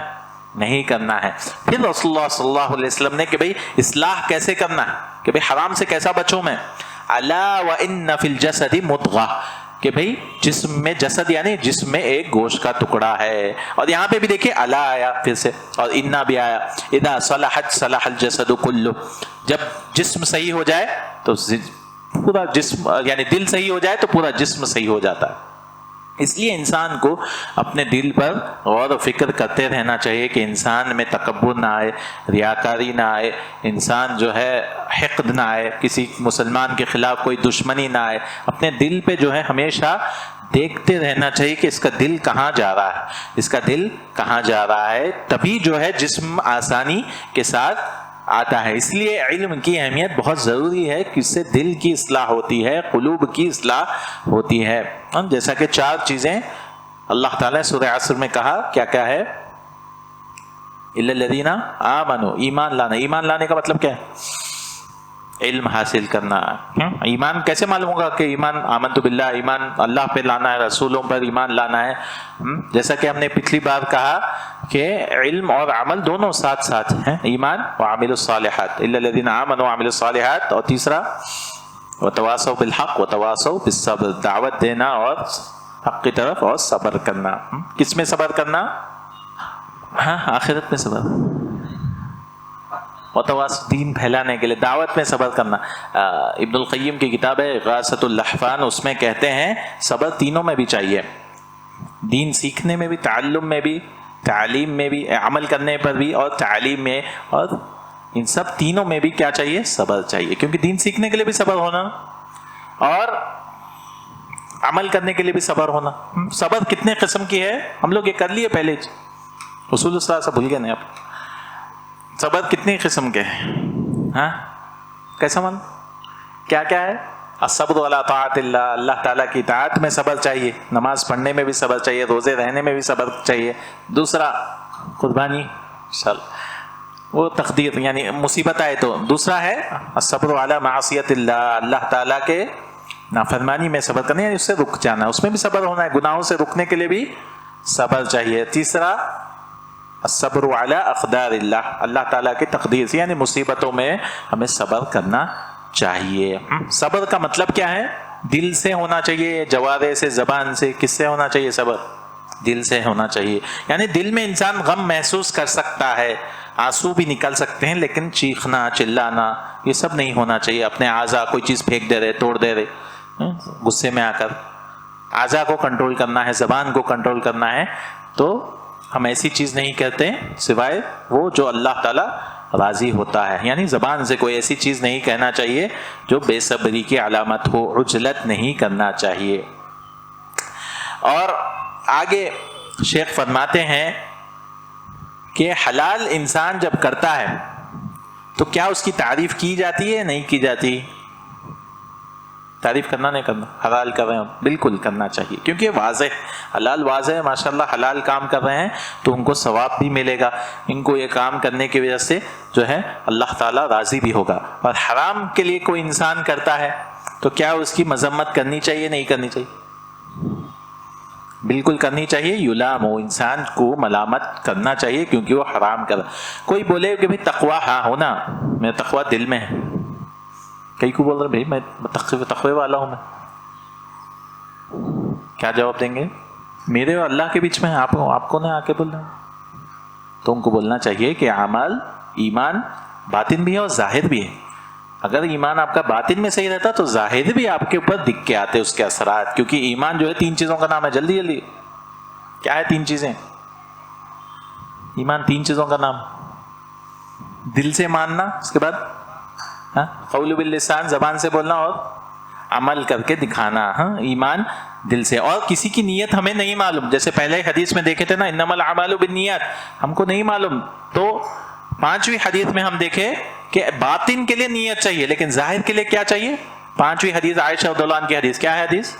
نہیں کرنا ہے. پھر رسول اللہ صلی اللہ علیہ وسلم نے کہ بھئی اصلاح کیسے کرنا ہے، کہ بھئی حرام سے کیسا بچوں میں؟ الا وان فی الجسد مضغہ، کہ بھئی جسم میں، جسد یعنی جسم میں ایک گوشت کا ٹکڑا ہے. اور یہاں پہ بھی دیکھیے الا آیا پھر سے، اور انا بھی آیا. اذا صلحت صلح الجسد کلہ، جب جسم صحیح ہو جائے تو پورا جسم، یعنی دل صحیح ہو جائے تو پورا جسم صحیح ہو جاتا ہے. اس لیے انسان کو اپنے دل پر غور و فکر کرتے رہنا چاہیے کہ انسان میں تکبر نہ آئے، ریاکاری نہ آئے، انسان جو ہے حقد نہ آئے، کسی مسلمان کے خلاف کوئی دشمنی نہ آئے. اپنے دل پہ جو ہے ہمیشہ دیکھتے رہنا چاہیے کہ اس کا دل کہاں جا رہا ہے، اس کا دل کہاں جا رہا ہے، تبھی جو ہے جسم آسانی کے ساتھ آتا ہے. اس لیے علم کی اہمیت بہت ضروری ہے کہ اس سے دل کی اصلاح ہوتی ہے، قلوب کی اصلاح ہوتی ہے. جیسا کہ 4 چیزیں اللہ تعالیٰ نے سورہ عصر میں کہا، کیا کیا ہے؟ الا الذین آمنوا، ایمان لانا. ایمان لانے کا مطلب کیا ہے؟ علم حاصل کرنا. ایمان کیسے معلوم ہوگا کہ ایمان؟ آمنت باللہ، ایمان اللہ پہ لانا ہے، رسولوں پر ایمان لانا ہے. جیسا کہ ہم نے پچھلی بار کہا کہ علم اور عمل دونوں ساتھ ساتھ ہیں، ایمان وعملوا الصالحات، الا الذین آمنوا وعملوا الصالحات. اور تیسرا وتواصوا بالحق وتواصوا بالصبر، دعوت دینا اور حق کی طرف اور صبر کرنا. کس میں صبر کرنا؟ ہاں، آخرت میں صبر. وتواصوا، دین پھیلانے کے لیے دعوت میں صبر کرنا. ابن القیم کی کتاب ہے اغاثۃ اللحفان، اس میں کہتے ہیں صبر تینوں میں بھی چاہیے، دین سیکھنے میں بھی، تعلم میں بھی، تعلیم میں بھی، عمل کرنے پر بھی اور تعلیم میں، اور ان سب تینوں میں بھی کیا چاہیے؟ صبر چاہیے. کیونکہ دین سیکھنے کے لیے بھی صبر ہونا اور عمل کرنے کے لیے بھی صبر ہونا. صبر کتنے قسم کی ہے ہم لوگ یہ کر لیے پہلے، اصول صلاح سے بھول گئے نہیں آپ. صبر کتنی قسم کے ہیں؟ ہاں، کیسا من؟ کیا کیا ہے؟ الصبر علی طاعت اللہ، اللہ تعالیٰ کی اطاعت میں صبر چاہیے، نماز پڑھنے میں بھی صبر چاہیے، روزے رہنے میں بھی صبر چاہیے۔ دوسرا قربانی وہ تقدیر یعنی مصیبت آئے تو۔ دوسرا ہے الصبر علی معصیت اللہ، اللہ تعالیٰ کے نافرمانی میں صبر کرنا، یعنی اس سے رک جانا، اس میں بھی صبر ہونا ہے، گناہوں سے رکنے کے لیے بھی صبر چاہیے۔ تیسرا الصبر علی اقدار اللہ، اللہ تعالیٰ کی تقدیر سے یعنی مصیبتوں میں ہمیں صبر کرنا چاہیے۔ صبر کا مطلب کیا ہے؟ دل سے ہونا چاہیے، جوارے سے، زبان سے، کس سے ہونا چاہیے صبر؟ دل سے ہونا چاہیے، یعنی دل میں انسان غم محسوس کر سکتا ہے، آنسو بھی نکل سکتے ہیں، لیکن چیخنا چلانا یہ سب نہیں ہونا چاہیے۔ اپنے اعضاء کوئی چیز پھینک دے رہے، توڑ دے رہے غصے میں آ کر، اعضاء کو کنٹرول کرنا ہے، زبان کو کنٹرول کرنا ہے، تو ہم ایسی چیز نہیں کہتے سوائے وہ جو اللہ تعالیٰ راضی ہوتا ہے، یعنی زبان سے کوئی ایسی چیز نہیں کہنا چاہیے جو بے صبری کی علامت ہو، عجلت نہیں کرنا چاہیے۔ اور آگے شیخ فرماتے ہیں کہ حلال انسان جب کرتا ہے تو کیا اس کی تعریف کی جاتی ہے؟ نہیں کی جاتی۔ تعریف کرنا نہیں کرنا، حلال کر رہے ہیں بالکل کرنا چاہیے، کیونکہ یہ واضح حلال واضح ہے، ماشاءاللہ حلال کام کر رہے ہیں تو ان کو ثواب بھی ملے گا، ان کو یہ کام کرنے کی وجہ سے جو ہے اللہ تعالیٰ راضی بھی ہوگا۔ اور حرام کے لیے کوئی انسان کرتا ہے تو کیا اس کی مذمت کرنی چاہیے؟ نہیں کرنی چاہیے، بالکل کرنی چاہیے۔ یلام، وہ انسان کو ملامت کرنا چاہیے کیونکہ وہ حرام کر۔ کوئی بولے کہ بھائی تقویٰ ہاں ہونا، میرا تقویٰ دل میں ہے، کئی کو بول رہے بھائی میں تقوی والا ہوں، میں کیا جواب دیں گے؟ میرے اور اللہ کے بیچ میں آپ کو نہ آ کے بول رہا ہوں۔ تو ان کو بولنا چاہیے کہ عمل ایمان باطن بھی ہے اور ظاہر بھی ہے۔ اگر ایمان آپ کا باطن میں صحیح رہتا تو ظاہر بھی آپ کے اوپر دکھ کے آتے اس کے اثرات، کیونکہ ایمان جو ہے 3 چیزوں کا نام ہے۔ جلدی جلدی کیا ہے 3 چیزیں؟ ایمان 3 چیزوں کا نام، دل سے ماننا، اس کے بعد قول باللسان زبان سے بولنا، اور عمل کر کے دکھانا۔ ایمان دل سے، اور کسی کی نیت ہمیں نہیں معلوم، جیسے پہلے حدیث میں دیکھے تھے نا انما الاعمال بالنیات، ہم کو نہیں معلوم، تو 5ویں حدیث میں ہم دیکھے کہ باطن کے لیے نیت چاہیے لیکن ظاہر کے لیے کیا چاہیے؟ 5ویں حدیث عائشہ رضی اللہ عنہا کی حدیث، کیا ہے حدیث؟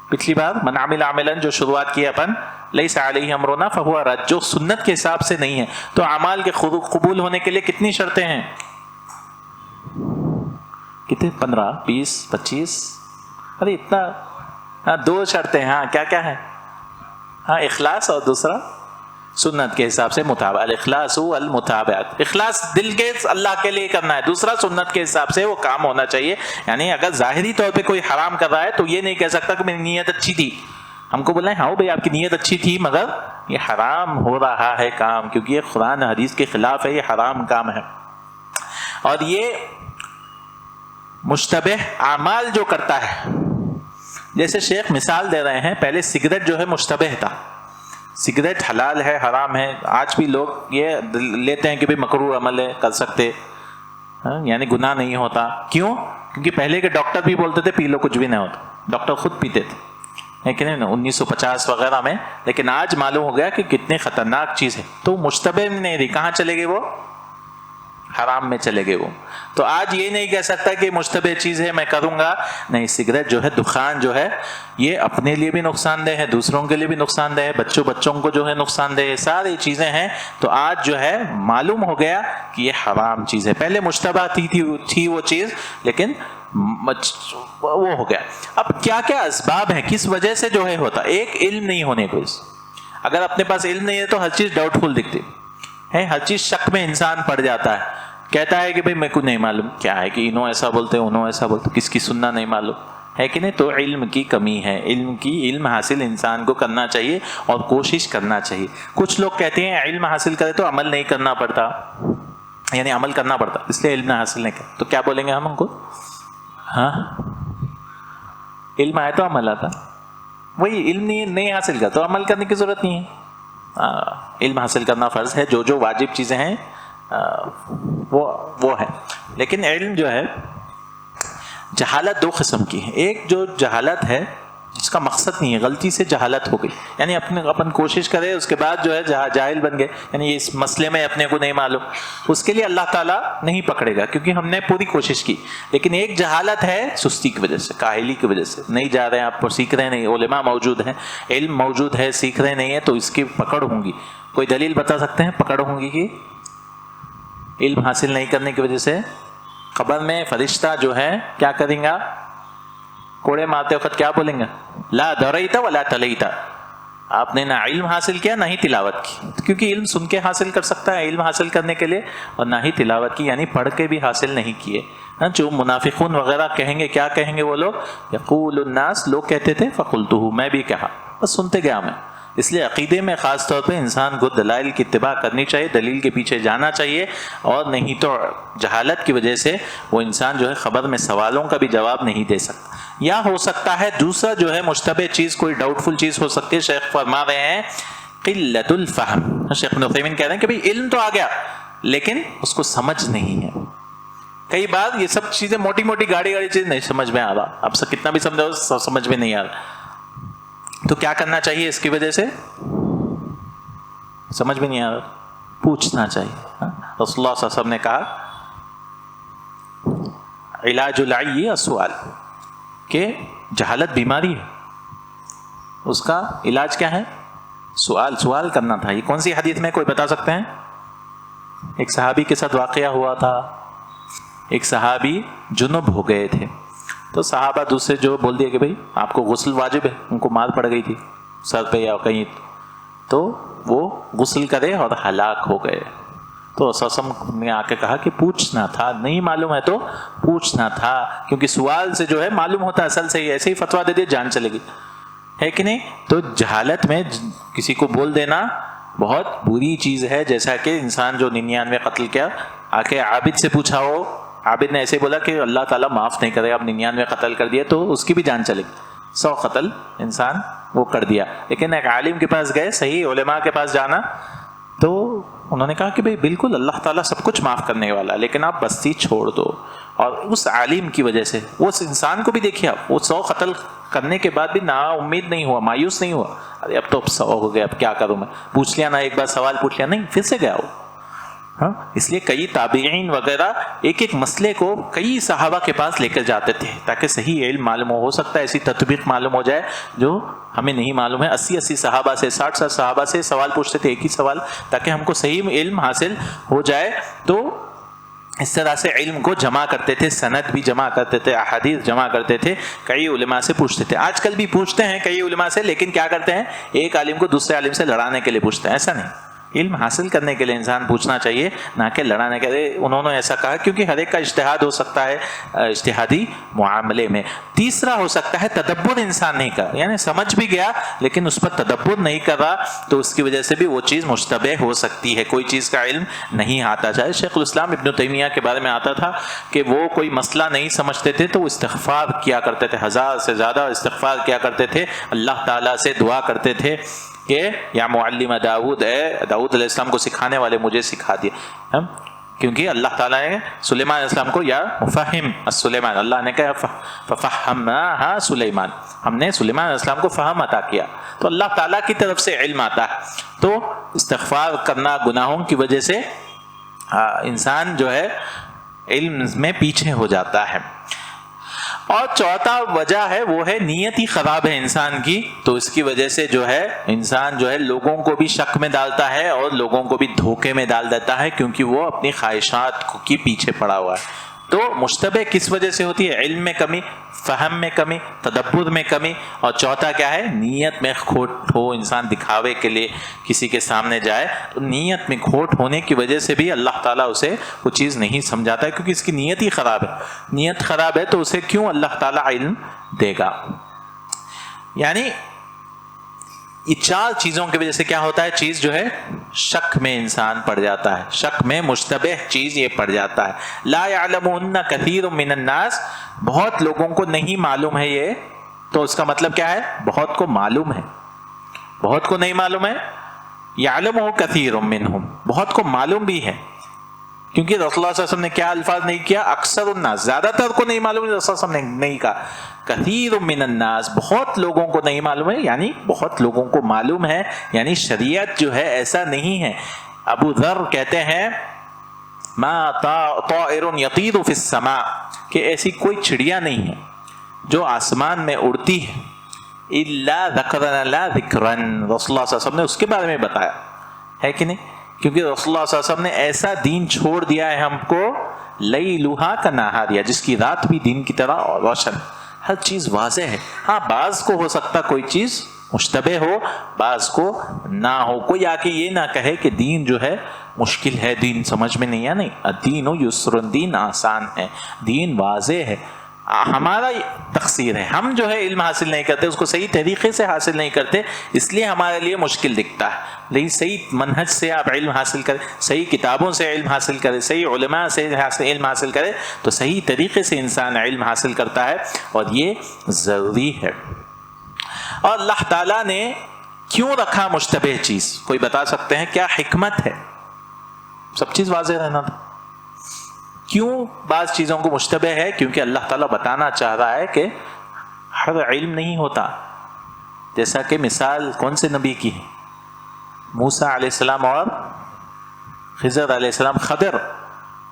پچھلی بار من عمل عملا جو شروعات کی اپن لیس علیہ امرنا فہو رد، جو سنت کے حساب سے نہیں ہے۔ تو اعمال کے قبول ہونے کے لیے کتنی شرطیں ہیں؟ کتنے؟ 15 20 25؟ ارے اتنا 2 شرطیں، کیا کیا ہے؟ اخلاص، اور دوسرا سنت کے حساب سے مطابقت، الاخلاص والمتابعت، اخلاص دل کے اللہ کے لیے کرنا ہے، دوسرا سنت کے حساب سے وہ کام ہونا چاہیے۔ یعنی اگر ظاہری طور پہ کوئی حرام کر رہا ہے تو یہ نہیں کہہ سکتا کہ میری نیت اچھی تھی، ہم کو بولنا ہے ہاں بھائی آپ کی نیت اچھی تھی مگر یہ حرام ہو رہا ہے کام، کیونکہ یہ قرآن حدیث کے خلاف ہے، یہ حرام کام ہے۔ اور یہ مشتبہ اعمال جو کرتا ہے، جیسے شیخ مثال دے رہے ہیں، پہلے سگریٹ جو ہے مشتبہ تھا، سگریٹ حلال ہے حرام ہے، آج بھی لوگ یہ لیتے ہیں کہ بھائی مکروہ عمل ہے، کر سکتے، یعنی گناہ نہیں ہوتا۔ کیوں؟ کیونکہ پہلے کے ڈاکٹر بھی بولتے تھے پی لو کچھ بھی نہیں ہوتا، ڈاکٹر خود پیتے تھے، لیکن 1950 وغیرہ میں، لیکن آج معلوم ہو گیا کہ کتنی خطرناک چیز ہے، تو مشتبہ نہیں رہی، کہاں چلے گئے وہ؟ حرام میں چلے گئے وہ۔ تو آج یہ نہیں کہہ سکتا کہ مشتبہ چیز ہے میں کروں گا، نہیں، سگریٹ جو ہے، دخان جو ہے، یہ اپنے لیے بھی نقصان دہ ہے، دوسروں کے لیے بھی نقصان دہ ہے، بچوں کو جو ہے نقصان دہ ہے، ساری چیزیں ہیں۔ تو آج جو ہے معلوم ہو گیا کہ یہ حرام چیز ہے، پہلے مشتبہ تھی وہ چیز، لیکن وہ ہو گیا۔ اب کیا کیا اسباب ہیں کس وجہ سے جو ہے ہوتا؟ ایک علم نہیں ہونے کو، اگر اپنے پاس علم نہیں ہے تو ہر چیز ڈاؤٹ فل دکھتی ہے، ہر چیز شک میں انسان پڑ جاتا ہے، کہتا ہے کہ بھئی میرے کو نہیں معلوم، کیا ہے کہ انہوں ایسا بولتے انہوں ایسا بولتے، کس کی سننا نہیں معلوم ہے کہ نہیں۔ تو علم کی کمی ہے، علم حاصل انسان کو کرنا چاہیے اور کوشش کرنا چاہیے۔ کچھ لوگ کہتے ہیں علم حاصل کرے تو عمل نہیں کرنا پڑتا، یعنی عمل کرنا پڑتا اس لیے علم نہ حاصل نہیں کرتا، تو کیا بولیں گے ہم ان کو؟ علم آئے تو عمل آتا، وہی علم نہیں حاصل کرتا تو عمل کرنے کی ضرورت نہیں ہے۔ علم حاصل کرنا فرض ہے، جو واجب چیزیں ہیں وہ ہے، لیکن علم جو ہے، جہالت 2 قسم کی ہے۔ ایک جو جہالت ہے اس کا مقصد نہیں ہے، غلطی سے جہالت ہو گئی، یعنی اپن کوشش کرے اس کے بعد جو ہے جاہل بن گئے، یعنی اس مسئلے میں اپنے کو نہیں معلوم، اس کے لیے اللہ تعالیٰ نہیں پکڑے گا کیونکہ ہم نے پوری کوشش کی. لیکن ایک جہالت ہے سستی کی وجہ سے، کاہلی کی وجہ سے، نہیں جا رہے ہیں آپ پر، سیکھ رہے نہیں، علماء موجود ہیں، علم موجود ہے، سیکھ رہے نہیں ہیں، تو اس کی پکڑ ہوں گی. کوئی دلیل بتا سکتے ہیں پکڑ ہوں گی کہ علم حاصل نہیں کرنے کی وجہ سے؟ قبر میں فرشتہ جو ہے کیا کریں گا؟ کوڑے مارتے وقت کیا بولیں گا؟ لا دریتا ولا تلیتا، آپ نے نہ علم حاصل کیا نہ ہی تلاوت کی، کیونکہ علم سن کے حاصل کر سکتا ہے علم حاصل کرنے کے لیے، اور نہ ہی تلاوت کی یعنی پڑھ کے بھی حاصل نہیں کیے. جو منافقون وغیرہ کہیں گے، کیا کہیں گے وہ لوگ؟ یقول الناس، لوگ کہتے تھے فقلتہ، میں بھی کہا، بس سنتے گیا میں. اس لیے عقیدے میں خاص طور پہ انسان کو دلائل کی اتباع کرنی چاہیے، دلیل کے پیچھے جانا چاہیے، اور نہیں تو جہالت کی وجہ سے وہ انسان جو ہے خبر میں سوالوں کا بھی جواب نہیں دے سکتا. یا ہو سکتا ہے دوسرا جو ہے مشتبہ چیز، کوئی ڈاؤٹ فل چیز ہو سکتی ہے. شیخ فرما رہے ہیں قلت الفہم، شیخ ابن عثیمین کہہ رہے ہیں کہ بھئی علم تو آ گیا لیکن اس کو سمجھ نہیں ہے. کئی بار یہ سب چیزیں موٹی موٹی گاڑی چیز نہیں سمجھ میں آ رہا، اب سے کتنا بھی سمجھاؤ سمجھ میں نہیں آ رہا، تو کیا کرنا چاہیے؟ اس کی وجہ سے سمجھ میں نہیں آ رہا، پوچھنا چاہیے. رسول اللہ صلی اللہ علیہ وسلم نے کہا علاج العی السؤال، کہ جہالت بیماری ہے، اس کا علاج کیا ہے؟ سوال کرنا تھا. یہ کون سی حدیث میں کوئی بتا سکتے ہیں؟ ایک صحابی کے ساتھ واقعہ ہوا تھا، ایک صحابی جنب ہو گئے تھے، تو صحابہ دوسرے جو بول دیے کہ بھئی آپ کو غسل واجب ہے، ان کو مار پڑ گئی تھی سر پہ یا کہیں، تو وہ غسل کرے اور ہلاک ہو گئے. تو رسول نے آ کے کہا کہ پوچھنا تھا، نہیں معلوم ہے تو پوچھنا تھا، کیونکہ سوال سے جو ہے معلوم ہوتا ہے، اصل سے ہی ایسے ہی فتویٰ دے دے جان چلے گی، ہے کہ نہیں؟ تو جہالت میں کسی کو بول دینا بہت بری چیز ہے. جیسا کہ انسان جو 99 قتل کیا، آ کے عابد سے پوچھا ہو، عابد نے ایسے بولا کہ اللہ تعالیٰ معاف نہیں کرے، آپ 99 قتل کر دیا، تو اس کی بھی جان چلے گی. 100 قتل انسان وہ کر دیا. لیکن ایک عالم کے پاس گئے، صحیح علماء کے پاس جانا، تو انہوں نے کہا کہ بھئی بالکل اللہ تعالیٰ سب کچھ معاف کرنے والا، لیکن آپ بستی چھوڑ دو. اور اس عالم کی وجہ سے اس انسان کو بھی دیکھیے آپ، وہ 100 قتل کرنے کے بعد بھی نا امید نہیں ہوا، مایوس نہیں ہوا، ارے اب تو 100 ہو گئے، اب کیا کروں میں، پوچھ لیا نا، ایک بار سوال پوچھ لیا، نہیں پھر سے گیا وہ. ہاں، اس لیے کئی تابعین وغیرہ ایک ایک مسئلے کو کئی صحابہ کے پاس لے کر جاتے تھے تاکہ صحیح علم معلوم ہو سکتا ہے ایسی تطبیق معلوم ہو جائے جو ہمیں نہیں معلوم ہے. 80 صحابہ سے 60 صحابہ سے سوال پوچھتے تھے، ایک ہی سوال، تاکہ ہم کو صحیح علم حاصل ہو جائے. تو اس طرح سے علم کو جمع کرتے تھے، سند بھی جمع کرتے تھے، احادیث جمع کرتے تھے، کئی علماء سے پوچھتے تھے. آج کل بھی پوچھتے ہیں کئی علماء سے، لیکن کیا کرتے ہیں؟ ایک عالم کو دوسرے عالم سے لڑانے کے لیے پوچھتے ہیں. ایسا نہیں، علم حاصل کرنے کے لیے انسان پوچھنا چاہیے، نہ کہ لڑانے کے لیے. انہوں نے ایسا کہا کیونکہ ہر ایک کا اجتہاد ہو سکتا ہے اجتہادی معاملے میں. تیسرا ہو سکتا ہے تدبر انسان نہیں کر، یعنی سمجھ بھی گیا لیکن اس پر تدبر نہیں کر رہا، تو اس کی وجہ سے بھی وہ چیز مشتبہ ہو سکتی ہے، کوئی چیز کا علم نہیں آتا. چاہے شیخ الاسلام ابن تیمیہ کے بارے میں آتا تھا کہ وہ کوئی مسئلہ نہیں سمجھتے تھے تو وہ استغفار کیا کرتے تھے، 1000 سے زیادہ استغفار کیا کرتے تھے، اللہ تعالیٰ سے دعا کرتے تھے کہ یا معلم داؤد، داؤد علیہ السلام کو سکھانے والے مجھے سکھا دیا. کیونکہ اللہ تعالیٰ نے سلیمان علیہ السلام کو یا مفہم السلیمان، اللہ نے کہا ففہمناہا سلیمان، ہم نے سلیمان علیہ السلام کو فہم عطا کیا. تو اللہ تعالیٰ کی طرف سے علم آتا ہے. تو استغفار کرنا گناہوں کی وجہ سے انسان جو ہے علم میں پیچھے ہو جاتا ہے. اور چوتھا وجہ ہے وہ ہے نیت ہی خراب ہے انسان کی، تو اس کی وجہ سے جو ہے انسان جو ہے لوگوں کو بھی شک میں ڈالتا ہے اور لوگوں کو بھی دھوکے میں ڈال دیتا ہے، کیونکہ وہ اپنی خواہشات کی پیچھے پڑا ہوا ہے. تو مشتبہ کس وجہ سے ہوتی ہے؟ علم میں کمی، فہم میں کمی، تدبر میں کمی. اور چوتھا کیا ہے؟ نیت میں کھوٹ ہو، انسان دکھاوے کے لیے کسی کے سامنے جائے تو نیت میں کھوٹ ہونے کی وجہ سے بھی اللہ تعالیٰ اسے وہ چیز نہیں سمجھاتا ہے، کیونکہ اس کی نیت ہی خراب ہے. نیت خراب ہے تو اسے کیوں اللہ تعالیٰ علم دے گا؟ یعنی یہ 4 چیزوں کی وجہ سے کیا ہوتا ہے؟ چیز جو ہے شک میں انسان پڑ جاتا ہے، شک میں مشتبہ چیز یہ پڑ جاتا ہے. لا يعلمون کثیر من الناس، بہت لوگوں کو نہیں معلوم ہے یہ، تو اس کا مطلب کیا ہے؟ بہت کو معلوم ہے، بہت کو نہیں معلوم ہے. يعلمه کثیر منہم، بہت کو معلوم بھی ہے. کیونکہ رسول اللہ صلی اللہ علیہ وسلم نے کیا الفاظ نہیں کیا؟ اکثر الناس، زیادہ تر کو نہیں معلوم ہے، رسول اللہ صلی اللہ علیہ وسلم نے نہیں کہا کثیر من الناس، بہت لوگوں کو نہیں معلوم ہے، یعنی بہت لوگوں کو معلوم ہے، یعنی شریعت جو ہے ایسا نہیں ہے۔ ابو ذر کہتے ہیں ما طائر یطیر فی السماء، کہ ایسی کوئی چڑیا نہیں ہے جو آسمان میں اڑتی ہے، الا ذکرنا لا ذکرن، رسول اللہ صلی اللہ علیہ وسلم نے اس کے بارے میں بتایا ہے کہ نہیں؟ کیونکہ رسول اللہ صلی اللہ علیہ وسلم نے ایسا دین چھوڑ دیا ہے ہم کو، لیلھا کنہارھا، جس کی رات بھی دن کی طرح روشن، ہر چیز واضح ہے۔ ہاں بعض کو ہو سکتا کوئی چیز مشتبہ ہو، بعض کو نہ ہو، کوئی آ کے یہ نہ کہے کہ دین جو ہے مشکل ہے، دین سمجھ میں نہیں ہے، نہیں، الدین یسر، دین آسان ہے، دین واضح ہے۔ ہمارا تقصیر ہے، ہم جو ہے علم حاصل نہیں کرتے، اس کو صحیح طریقے سے حاصل نہیں کرتے، اس لیے ہمارے لیے مشکل دکھتا ہے۔ لیکن صحیح منہج سے آپ علم حاصل کریں، صحیح کتابوں سے علم حاصل کریں، صحیح علماء سے علم حاصل کریں، تو صحیح طریقے سے انسان علم حاصل کرتا ہے، اور یہ ضروری ہے۔ اور اللہ تعالیٰ نے کیوں رکھا مشتبہ چیز؟ کوئی بتا سکتے ہیں کیا حکمت ہے؟ سب چیز واضح رہنا تھا، کیوں بعض چیزوں کو مشتبہ ہے؟ کیونکہ اللہ تعالیٰ بتانا چاہ رہا ہے کہ ہر علم نہیں ہوتا۔ جیسا کہ مثال کون سے نبی کی ہے؟ موسیٰ علیہ السلام اور خضر علیہ السلام۔ خضر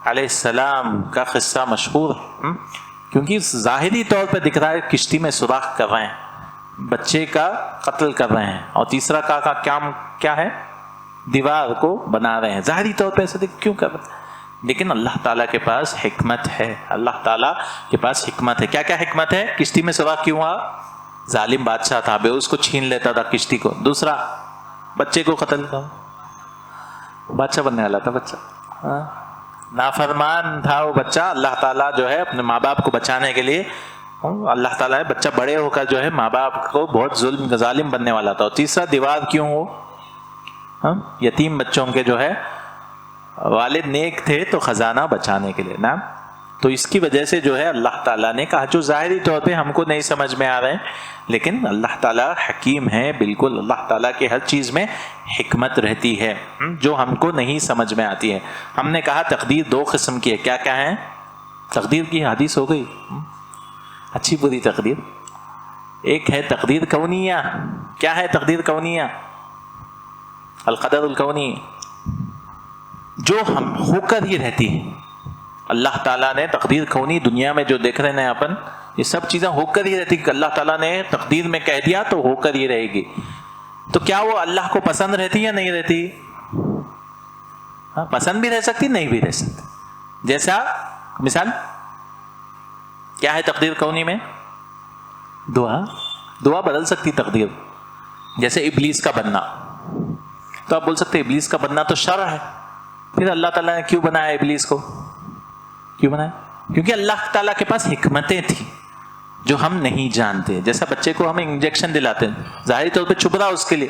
علیہ السلام کا قصہ مشہور ہے، کیونکہ ظاہری طور پہ دکھ رہا ہے کشتی میں سوراخ کر رہے ہیں، بچے کا قتل کر رہے ہیں، اور تیسرا کا کام کیا ہے؟ دیوار کو بنا رہے ہیں۔ ظاہری طور پہ ایسے کیوں کر رہے ہیں؟ لیکن اللہ تعالیٰ کے پاس حکمت ہے، اللہ تعالیٰ کے پاس حکمت ہے۔ کیا کیا حکمت ہے؟ کشتی میں سوراخ کیوں ہوا؟ ظالم بادشاہ تھا، بے اس کو چھین لیتا تھا کشتی کو۔ دوسرا، بچے کو قتل کر، بادشاہ بننے والا تھا بچہ، نافرمان تھا وہ بچہ۔ اللہ تعالیٰ جو ہے اپنے ماں باپ کو بچانے کے لیے، اللہ تعالیٰ بچہ بڑے ہو کر جو ہے ماں باپ کو بہت ظالم بننے والا تھا۔ اور تیسرا، دیوار کیوں ہو؟ یتیم بچوں کے جو ہے والد نیک تھے تو خزانہ بچانے کے لیے نا۔ تو اس کی وجہ سے جو ہے اللہ تعالیٰ نے کہا، جو ظاہری طور پہ ہم کو نہیں سمجھ میں آ رہے ہیں، لیکن اللہ تعالیٰ حکیم ہے بالکل، اللہ تعالیٰ کے ہر چیز میں حکمت رہتی ہے جو ہم کو نہیں سمجھ میں آتی ہے۔ ہم نے کہا تقدیر دو قسم کی ہے، کیا کیا ہے؟ تقدیر کی حدیث ہو گئی، اچھی بری تقدیر۔ ایک ہے تقدیر کونیہ۔ کیا ہے تقدیر کونیہ؟ القدر الکونی، جو ہم ہو کر ہی رہتی ہے۔ اللہ تعالیٰ نے تقدیر کونی دنیا میں جو دیکھ رہے ہیں اپن، یہ سب چیزیں ہو کر ہی رہتی، کہ اللہ تعالیٰ نے تقدیر میں کہہ دیا تو ہو کر ہی رہے گی۔ تو کیا وہ اللہ کو پسند رہتی یا نہیں رہتی؟ پسند بھی رہ سکتی، نہیں بھی رہ سکتی۔ جیسا مثال کیا ہے تقدیر کونی میں؟ دعا بدل سکتی تقدیر۔ جیسے ابلیس کا بننا، تو آپ بول سکتے ابلیس کا بننا تو شر ہے، پھر اللہ تعالیٰ نے کیوں بنایا ابلیس کو؟ کیوں بنایا؟ کیونکہ اللہ تعالیٰ کے پاس حکمتیں تھیں جو ہم نہیں جانتے۔ جیسا بچے کو ہم انجیکشن دلاتے ہیں، ظاہری طور پہ چبھ رہا اس کے لیے،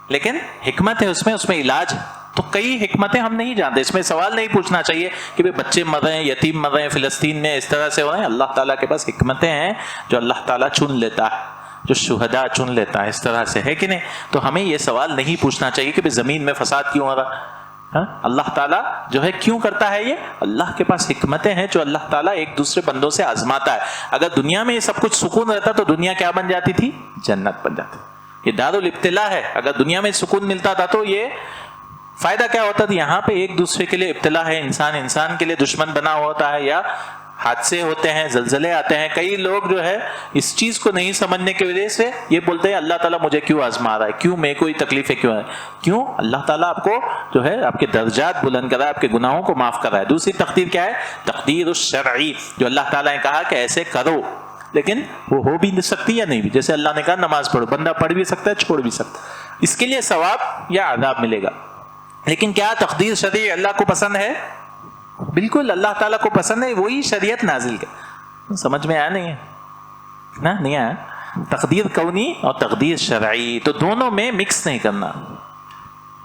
لیکن حکمت ہے اس میں علاج ہے۔ تو کئی حکمتیں ہم نہیں جانتے، اس میں سوال نہیں پوچھنا چاہیے کہ بچے مر رہے ہیں، یتیم مر رہے ہیں فلسطین میں، اس طرح سے ہو رہے ہیں۔ اللہ تعالیٰ کے پاس حکمتیں ہیں جو اللہ تعالیٰ چن لیتا ہے، جو شہداء چن لیتا ہے، اس طرح سے ہے کہ نہیں؟ تو ہمیں یہ سوال نہیں پوچھنا چاہیے کہ زمین میں فساد کیوں ہو رہا، اللہ تعالیٰ جو ہے کیوں کرتا ہے یہ؟ اللہ کے پاس حکمتیں ہیں جو اللہ تعالیٰ ایک دوسرے بندوں سے آزماتا ہے۔ اگر دنیا میں یہ سب کچھ سکون رہتا تو دنیا کیا بن جاتی تھی؟ جنت بن جاتی۔ یہ دارالابتلاء ہے۔ اگر دنیا میں سکون ملتا تھا تو یہ فائدہ کیا ہوتا تھا؟ یہاں پہ ایک دوسرے کے لیے ابتلا ہے، انسان کے لیے دشمن بنا ہوتا ہے، یا حادثے ہوتے ہیں، زلزلے آتے ہیں۔ کئی لوگ جو ہے اس چیز کو نہیں سمجھنے کی وجہ سے یہ بولتے ہیں اللہ تعالیٰ مجھے کیوں آزما رہا ہے، کیوں میں کوئی تکلیفیں کیوں ہے؟ کیوں؟ اللہ تعالیٰ آپ کو جو ہے آپ کے درجات بلند کر رہا ہے، آپ کے گناہوں کو معاف کر رہا ہے۔ دوسری تقدیر کیا ہے؟ تقدیر الشرعی، جو اللہ تعالیٰ نے کہا کہ ایسے کرو، لیکن وہ ہو بھی سکتی یا نہیں بھی۔ جیسے اللہ نے کہا نماز پڑھو، بندہ پڑھ بھی سکتا ہے، چھوڑ بھی سکتا ہے، اس کے لیے ثواب یا عذاب ملے گا۔ لیکن کیا تقدیر شرعی اللہ کو پسند ہے؟ بالکل اللہ تعالیٰ کو پسند ہے، وہی شریعت نازل کر۔ سمجھ میں آیا نہیں ہے نا؟ نہیں آیا؟ تقدیر کونی اور تقدیر شرعی، تو دونوں میں مکس نہیں کرنا۔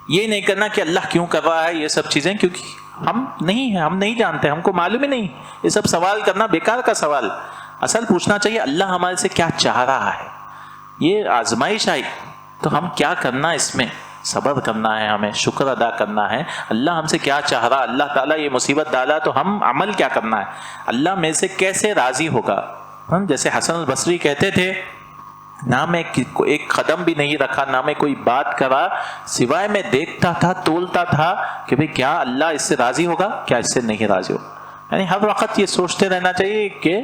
یہ نہیں کرنا کہ اللہ کیوں کر رہا ہے یہ سب چیزیں، کیونکہ ہم نہیں ہیں، ہم نہیں جانتے، ہم کو معلوم ہی نہیں۔ یہ سب سوال کرنا بیکار کا سوال۔ اصل پوچھنا چاہیے اللہ ہمارے سے کیا چاہ رہا ہے، یہ آزمائش آئی تو ہم کیا کرنا اس میں، صبر کرنا ہے، ہمیں شکر ادا کرنا ہے، اللہ ہم سے کیا چاہ رہا، اللہ تعالیٰ یہ مصیبت ڈالا تو ہم عمل کیا کرنا ہے، اللہ میں سے کیسے راضی ہوگا. ہم جیسے حسن البصری کہتے تھے، نہ میں ایک قدم بھی نہیں رکھا، نہ میں کوئی بات کرا، سوائے میں دیکھتا تھا، تولتا تھا کہ بھئی کیا اللہ اس سے راضی ہوگا، کیا اس سے نہیں راضی ہوگا. یعنی ہر وقت یہ سوچتے رہنا چاہیے کہ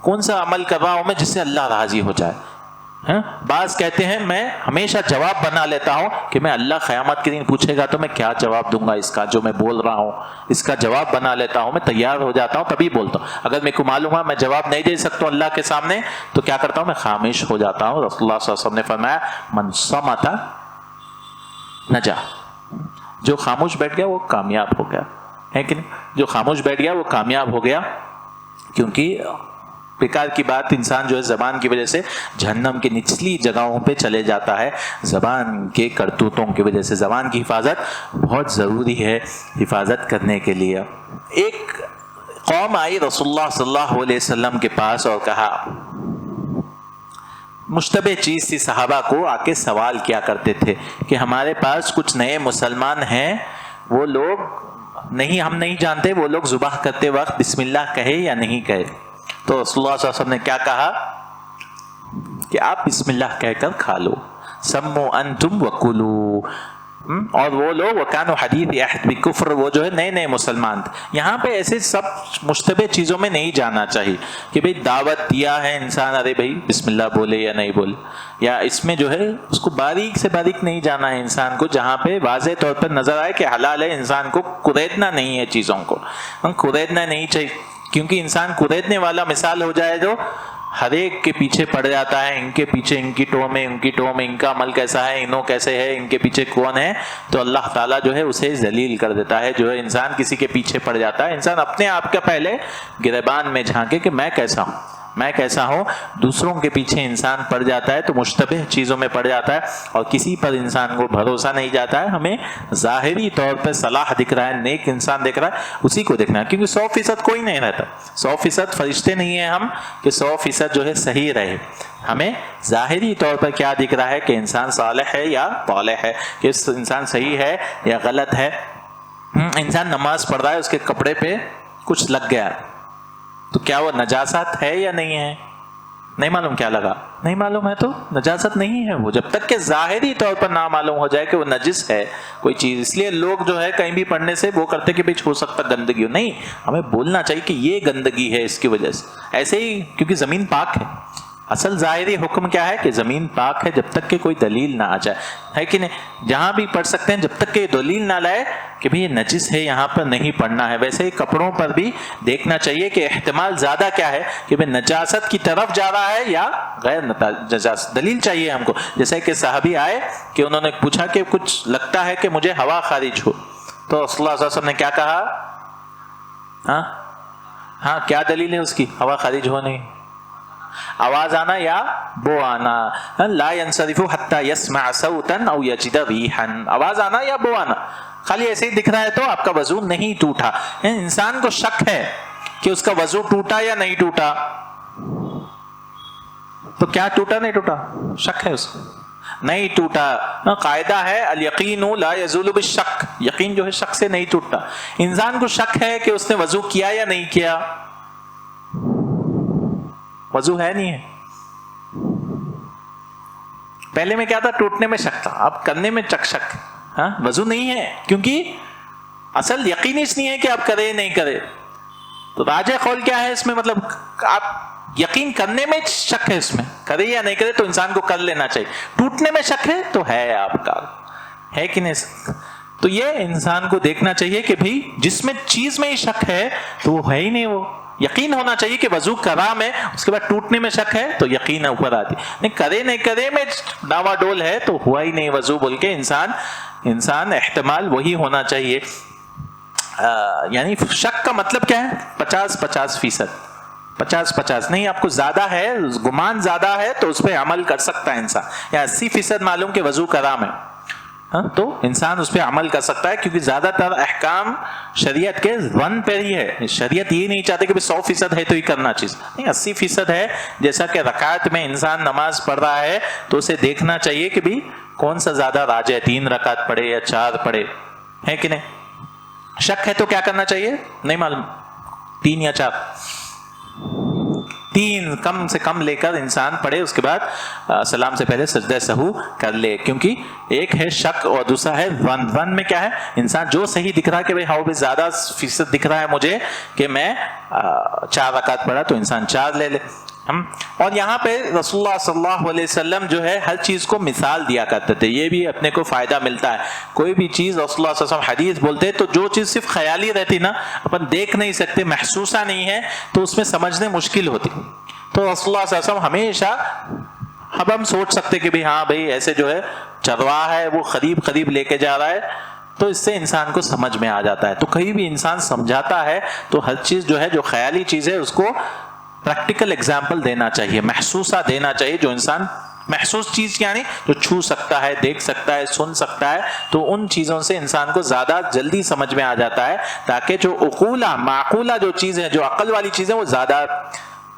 کون سا عمل کر رہا ہوں میں جس سے اللہ راضی ہو جائے. بعض کہتے ہیں میں ہمیشہ جواب بنا لیتا ہوں کہ میں اللہ قیامت کے دن پوچھے گا تو میں کیا جواب دوں گا اس کا، جو میں بول رہا ہوں اس کا جواب بنا لیتا ہوں، میں تیار ہو جاتا ہوں تبھی بولتا ہوں. اگر میں کو معلوم ہے میں جواب نہیں دے سکتا ہوں اللہ کے سامنے تو کیا کرتا ہوں، میں خاموش ہو جاتا ہوں. رسول اللہ صلی اللہ علیہ وسلم نے فرمایا من صمت نجا، جو خاموش بیٹھ گیا وہ کامیاب ہو گیا، ہے کہ نہیں؟ جو خاموش بیٹھ گیا وہ کامیاب ہو گیا. کیونکہ بیکار کی بات انسان جو ہے زبان کی وجہ سے جہنم کی نچلی جگہوں پہ چلے جاتا ہے، زبان کے کرتوتوں کی وجہ سے. زبان کی حفاظت بہت ضروری ہے حفاظت کرنے کے لیے. ایک قوم آئی رسول اللہ صلی اللہ علیہ وسلم کے پاس اور کہا، مشتبہ چیز تھی، صحابہ کو آ کے سوال کیا کرتے تھے کہ ہمارے پاس کچھ نئے مسلمان ہیں، وہ لوگ نہیں، ہم نہیں جانتے وہ لوگ ذبح کرتے وقت بسم اللہ کہے یا نہیں کہے. تو رسول اللہ صلی اللہ علیہ وسلم نے کیا کہا کہ آپ بسم اللہ کہہ کر کھا لو، سمو انتم وکلو. اور وہ لوگ وکانوا حدیث عہد بکفر، وہ جو ہے نئے نئے مسلمان تھے. یہاں پہ ایسے سب مشتبہ چیزوں میں نہیں جانا چاہیے کہ بھئی دعوت دیا ہے انسان، ارے بھئی بسم اللہ بولے یا نہیں بولے، یا اس میں جو ہے اس کو باریک سے باریک نہیں جانا ہے انسان کو. جہاں پہ واضح طور پر نظر آئے کہ حلال ہے، انسان کو قریدنا نہیں ہے چیزوں کو، قریدنا نہیں چاہیے. کیونکہ انسان قریدنے والا مثال ہو جائے جو ہر ایک کے پیچھے پڑ جاتا ہے، ان کے پیچھے ان کی ٹو میں، ان کی ٹو میں، ان کا عمل کیسا ہے، انہوں کیسے ہے، ان کے پیچھے کون ہے، تو اللہ تعالیٰ جو ہے اسے ذلیل کر دیتا ہے. جو ہے انسان کسی کے پیچھے پڑ جاتا ہے، انسان اپنے آپ کا پہلے گریبان میں جھانکے کہ میں کیسا ہوں، میں کیسا ہوں. دوسروں کے پیچھے انسان پڑ جاتا ہے تو مشتبہ چیزوں میں پڑ جاتا ہے اور کسی پر انسان کو بھروسہ نہیں جاتا ہے. ہمیں ظاہری طور پر صلاح دکھ رہا ہے، نیک انسان دکھ رہا ہے، اسی کو دیکھنا ہے. کیونکہ 100% کوئی نہیں رہتا، 100% فرشتے نہیں ہیں ہم کہ 100% جو ہے صحیح رہے. ہمیں ظاہری طور پر کیا دکھ رہا ہے کہ انسان صالح ہے یا طالح ہے، کہ انسان صحیح ہے یا غلط ہے. انسان نماز پڑھ رہا ہے، اس کے کپڑے پہ کچھ لگ گیا تو کیا وہ نجاست ہے یا نہیں ہے؟ نہیں معلوم، کیا لگا نہیں معلوم ہے تو نجاست نہیں ہے وہ، جب تک کہ ظاہری طور پر نہ معلوم ہو جائے کہ وہ نجس ہے کوئی چیز. اس لیے لوگ جو ہے کہیں بھی پڑھنے سے وہ کرتے کہ بھئی ہو سکتا گندگی ہو، نہیں، ہمیں بولنا چاہیے کہ یہ گندگی ہے اس کی وجہ سے. ایسے ہی کیونکہ زمین پاک ہے، اصل ظاہری حکم کیا ہے کہ زمین پاک ہے جب تک کہ کوئی دلیل نہ آ جائے، ہے کہ نہیں؟ جہاں بھی پڑھ سکتے ہیں جب تک کہ دلیل نہ لائے کہ بھئی یہ نجس ہے، یہاں پر نہیں پڑھنا ہے. ویسے ہی کپڑوں پر بھی دیکھنا چاہیے کہ احتمال زیادہ کیا ہے کہ بھئی نجاست کی طرف جا رہا ہے یا غیر نجاست. دلیل چاہیے ہم کو. جیسے کہ صحابی آئے کہ انہوں نے پوچھا کہ کچھ لگتا ہے کہ مجھے ہوا خارج ہو، تو رسول اللہ صلی اللہ علیہ وسلم نے کیا کہا؟ ہاں کیا دلیل ہے اس کی ہوا خارج ہونے؟ آواز آنا یا بو آنا. لا ينصرف حتى يسمع صوتا او يجد ريحا، آواز آنا یا بو آنا. خالی ایسے ہی دکھ رہا ہے تو آپ کا وضو نہیں ٹوٹا. انسان کو شک ہے کہ اس کا وضو ٹوٹا یا نہیں ٹوٹا، تو کیا ٹوٹا نہیں ٹوٹا؟ شک ہے اس کو، نہیں ٹوٹا. قاعدہ ہے الیقین لا یزول بالشک، یقین جو ہے شک سے نہیں ٹوٹتا. انسان کو شک ہے کہ اس نے وضو کیا یا نہیں کیا، وضو ہے نہیں ہے. پہلے میں کیا تھا؟ ٹوٹنے میں شک تھا، اب کرنے میں شک. وضو نہیں ہے کیونکہ اصل یقین اس نہیں ہے کہ آپ کرے نہیں کرے. تو راجح قول کیا ہے اس میں؟ مطلب آپ یقین کرنے میں شک ہے، اس میں کرے یا نہیں کرے تو انسان کو کر لینا چاہیے. ٹوٹنے میں شک ہے تو ہے آپ کا، ہے کہ نہیں؟ تو یہ انسان کو دیکھنا چاہیے کہ بھئی جس میں چیز میں ہی شک ہے تو وہ ہے ہی نہیں. وہ یقین ہونا چاہیے کہ وضو کرا میں، اس کے بعد ٹوٹنے میں شک ہے تو یقین اوپر آتی. نہیں کرے نہیں کرے میں ڈاوا ڈول ہے تو ہوا ہی نہیں وضو بول کے انسان احتمال وہی ہونا چاہیے. یعنی شک کا مطلب کیا ہے؟ 50% 50% نہیں، آپ کو زیادہ ہے، گمان زیادہ ہے تو اس پہ عمل کر سکتا ہے انسان. یا 80% معلوم کہ وضو کرا میں، ہاں تو انسان اس پہ عمل کر سکتا ہے، کیونکہ زیادہ تر احکام شریعت کے ون پر ہی ہے. شریعت یہ نہیں چاہتے کہ 100% ہے تو ہی کرنا چیز نہیں، 80% ہے. جیسا کہ رکعت میں انسان نماز پڑھ رہا ہے تو اسے دیکھنا چاہیے کہ بھی کون سا زیادہ راجح ہے، 3 رکعت پڑھے یا 4 پڑھے، ہے کہ نہیں. شک ہے تو کیا کرنا چاہیے؟ نہیں معلوم، 3 یا 4، 3 کم سے کم لے کر انسان پڑھے، اس کے بعد سلام سے پہلے سجدہ سہو کر لے. کیونکہ ایک ہے شک اور دوسرا ہے ون میں کیا ہے، انسان جو صحیح دکھ رہا ہے کہ بھئی ہاؤ بھی زیادہ فیصد دکھ رہا ہے مجھے کہ میں 4 رکعت پڑھا تو انسان 4 لے لے. اور یہاں پہ رسول اللہ صلی اللہ علیہ وسلم جو ہے ہر چیز کو مثال دیا کرتے تھے، یہ بھی اپنے کو فائدہ ملتا ہے. کوئی بھی چیز رسول اللہ صلی اللہ علیہ وسلم حدیث بولتے تو جو چیز صرف خیالی رہتی نا، اپن دیکھ نہیں سکتے، محسوسہ نہیں ہے، تو اس میں سمجھنے مشکل ہوتی. تو رسول اللہ صلی اللہ علیہ وسلم ہمیشہ، اب ہم سوچ سکتے کہ بھی ہاں بھائی ایسے جو ہے چرواہ ہے وہ قریب لے کے جا رہا ہے، تو اس سے انسان کو سمجھ میں آ جاتا ہے. تو کہیں بھی انسان سمجھاتا ہے تو ہر چیز جو ہے جو خیالی چیز ہے اس کو پریکٹیکل ایگزامپل دینا چاہیے، محسوسہ دینا چاہیے. جو انسان محسوس چیز یعنی جو چھو سکتا ہے، دیکھ سکتا ہے، سن سکتا ہے، تو ان چیزوں سے انسان کو زیادہ جلدی سمجھ میں آ جاتا ہے، تاکہ جو عقولہ معقولہ جو چیزیں، جو عقل والی چیزیں، وہ زیادہ.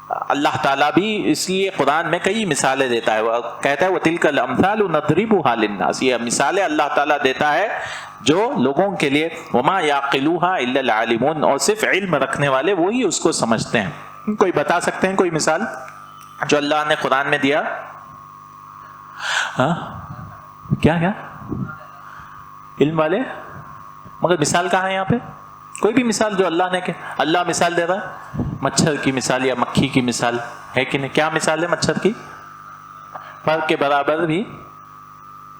اللہ تعالیٰ بھی اس لیے قرآن میں کئی مثالیں دیتا ہے، وہ کہتا ہے وَتِلْكَ الْأَمْثَالُ نَضْرِبُهَا لِلنَّاسِ، یہ مثالیں اللہ تعالیٰ دیتا ہے جو لوگوں کے لیے. وَمَا يَعْقِلُوهَا إِلَّا الْعَالِمُونَ، اور صرف علم رکھنے والے وہی اس کو سمجھتے ہیں. کوئی بتا سکتے ہیں کوئی مثال جو اللہ نے قرآن میں دیا؟ کیا علم والے؟ مگر مثال کہاں ہے یہاں پہ؟ کوئی بھی مثال جو اللہ نے کہ اللہ مثال دے رہا ہے، مچھر کی مثال یا مکھی کی مثال ہے کہ نہیں؟ کیا مثال ہے مچھر کی؟ پر کے برابر بھی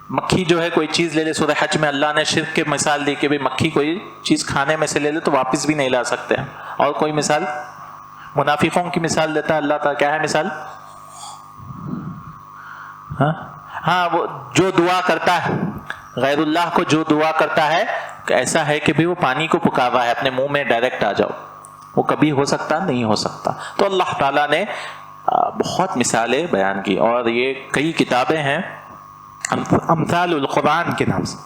مکھی جو ہے کوئی چیز لے لے. سورہ حج میں اللہ نے شرک کے مثال دی کہ بھئی مکھی کوئی چیز کھانے میں سے لے لے تو واپس بھی نہیں لا سکتے. اور کوئی مثال؟ منافقوں کی مثال دیتا ہے اللہ تعالیٰ. کیا ہے مثال؟ ہاں وہ جو دعا کرتا ہے غیر اللہ کو، جو دعا کرتا ہے ایسا ہے کہ بھی وہ پانی کو پکار رہا ہے، اپنے منہ میں ڈائریکٹ آ جاؤ، وہ کبھی ہو سکتا نہیں ہو سکتا. تو اللہ تعالیٰ نے بہت مثالیں بیان کی، اور یہ کئی کتابیں ہیں امثال القرآن کے نام سے.